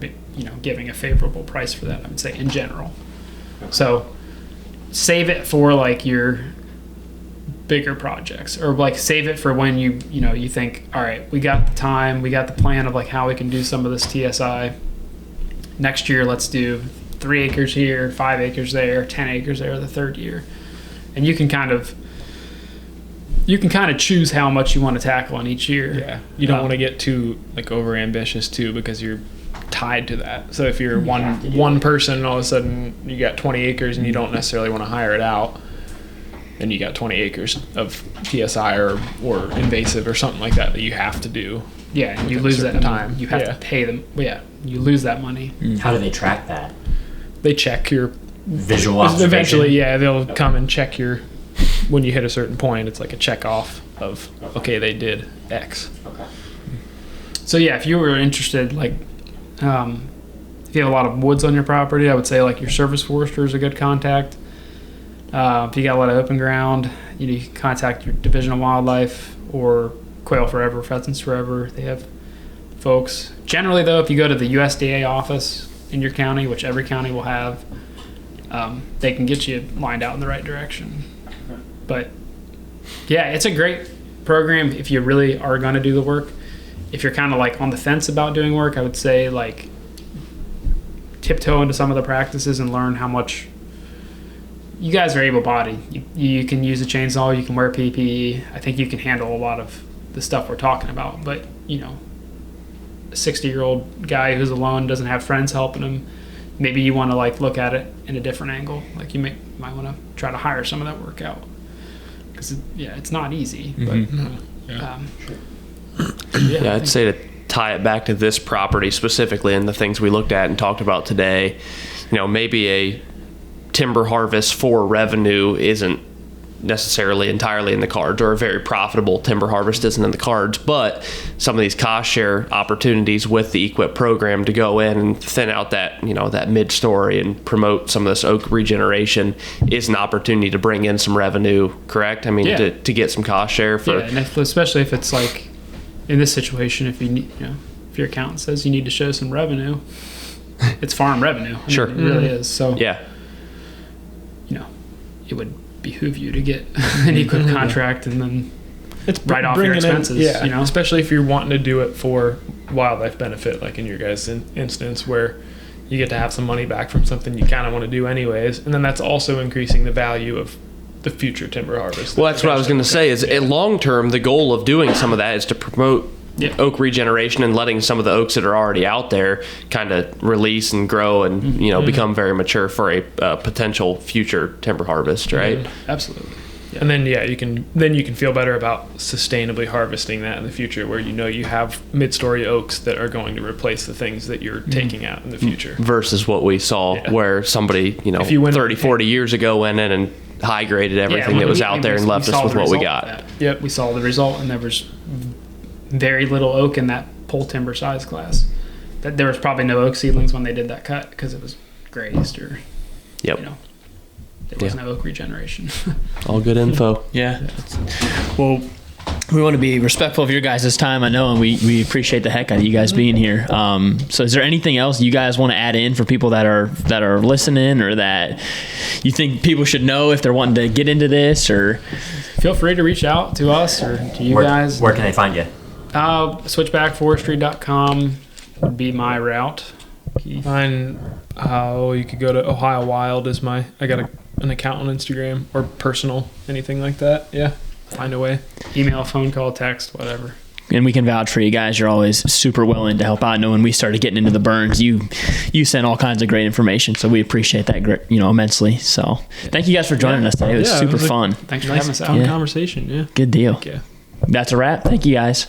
S2: giving a favorable price for that, I would say, in general. So save it for like your bigger projects, or like save it for when you think, all right, we got the time, we got the plan of like how we can do some of this TSI next year. Let's do 3 acres here, 5 acres there, 10 acres there the third year. And you can kind of choose how much you want to tackle in each year.
S4: yeah, you don't want to get too like over ambitious too, because you're tied to that. So if you're one person and all of a sudden you got 20 acres and you don't necessarily want to hire it out, then you got 20 acres of TSI or invasive or something like that you have to do.
S2: Yeah, and you
S4: within a
S2: lose that
S4: certain
S2: time.
S4: time.
S2: You have
S4: Yeah.
S2: to pay them. Yeah, you lose that money.
S5: How do they track that?
S4: They check your
S5: Visual observation?
S4: eventually, yeah, they'll come and check your when you hit a certain point. It's like a check off of okay, they did X.
S2: So yeah, if you were interested, like, if you have a lot of woods on your property, I would say like your service forester is a good contact. If you got a lot of open ground, you can contact your Division of Wildlife or Quail Forever, Pheasants Forever. They have folks. Generally, though, if you go to the USDA office in your county, which every county will have, they can get you lined out in the right direction. But yeah, it's a great program if you really are going to do the work. If you're kind of like on the fence about doing work, I would say like tiptoe into some of the practices and learn how much. You guys are able-bodied. You can use a chainsaw. You can wear PPE. I think you can handle a lot of the stuff we're talking about. But a 60-year-old guy who's alone, doesn't have friends helping him, maybe you want to like look at it in a different angle. Like you might want to try to hire some of that work out, because it's not easy. But
S3: Yeah, I'd say to tie it back to this property specifically and the things we looked at and talked about today, maybe a timber harvest for revenue isn't necessarily entirely in the cards, or a very profitable timber harvest isn't in the cards, but some of these cost share opportunities with the EQIP program to go in and thin out that, that mid-story and promote some of this oak regeneration is an opportunity to bring in some revenue, correct? I mean,
S2: Yeah.
S3: to get some cost share for...
S2: Yeah, and especially if it's like, in this situation, if you need, if your accountant says you need to show some revenue, it's farm revenue. I
S3: Sure.
S2: mean, it really is. So,
S3: Yeah.
S2: it would behoove you to get an EQIP contract and then
S4: It's
S2: write off your
S4: bringing in-
S2: expenses,
S4: yeah, especially if you're wanting to do it for wildlife benefit, like in your guys' instance, where you get to have some money back from something you kind of want to do anyways, and then that's also increasing the value of the future timber harvest.
S3: Well, that's what I was going to say. Is long term, the goal of doing some of that is to promote oak regeneration and letting some of the oaks that are already out there kind of release and grow and become very mature for a potential future timber harvest, right?
S2: absolutely.
S4: And then you can feel better about sustainably harvesting that in the future, where you have mid-story oaks that are going to replace the things that you're taking out in the future.
S3: Versus what we saw where somebody,
S4: If you went
S3: 30, 40 years ago went in and high graded everything that was out there and left us with what we got.
S2: Yep, we saw the result, and there was very little oak in that pole timber size class. That there was probably no oak seedlings when they did that cut because it was grazed or
S3: Yep.
S2: there was no oak regeneration.
S3: All good info.
S1: Yeah. Well, we want to be respectful of your guys' time, I know, and we appreciate the heck out of you guys being here. So is there anything else you guys want to add in for people that are listening, or that you think people should know if they're wanting to get into this? Or
S2: Feel free to reach out to us or to you guys.
S5: Where can they find you?
S2: Switchbackforestry.com would be my route.
S4: Mine, you could go to Ohio Wild is I got an account on Instagram, or personal, anything like that. Yeah, find a way.
S2: Email, phone call, text, whatever.
S1: and we can vouch for you guys. You're always super willing to help out. I know when we started getting into the burns, you sent all kinds of great information, so we appreciate that immensely. So thank you guys for joining us today. It was super fun.
S2: Thanks for
S4: Nice
S2: having us out.
S4: fun
S1: Yeah.
S4: conversation. Yeah.
S1: Good deal.
S4: Yeah.
S1: That's a wrap. Thank you guys.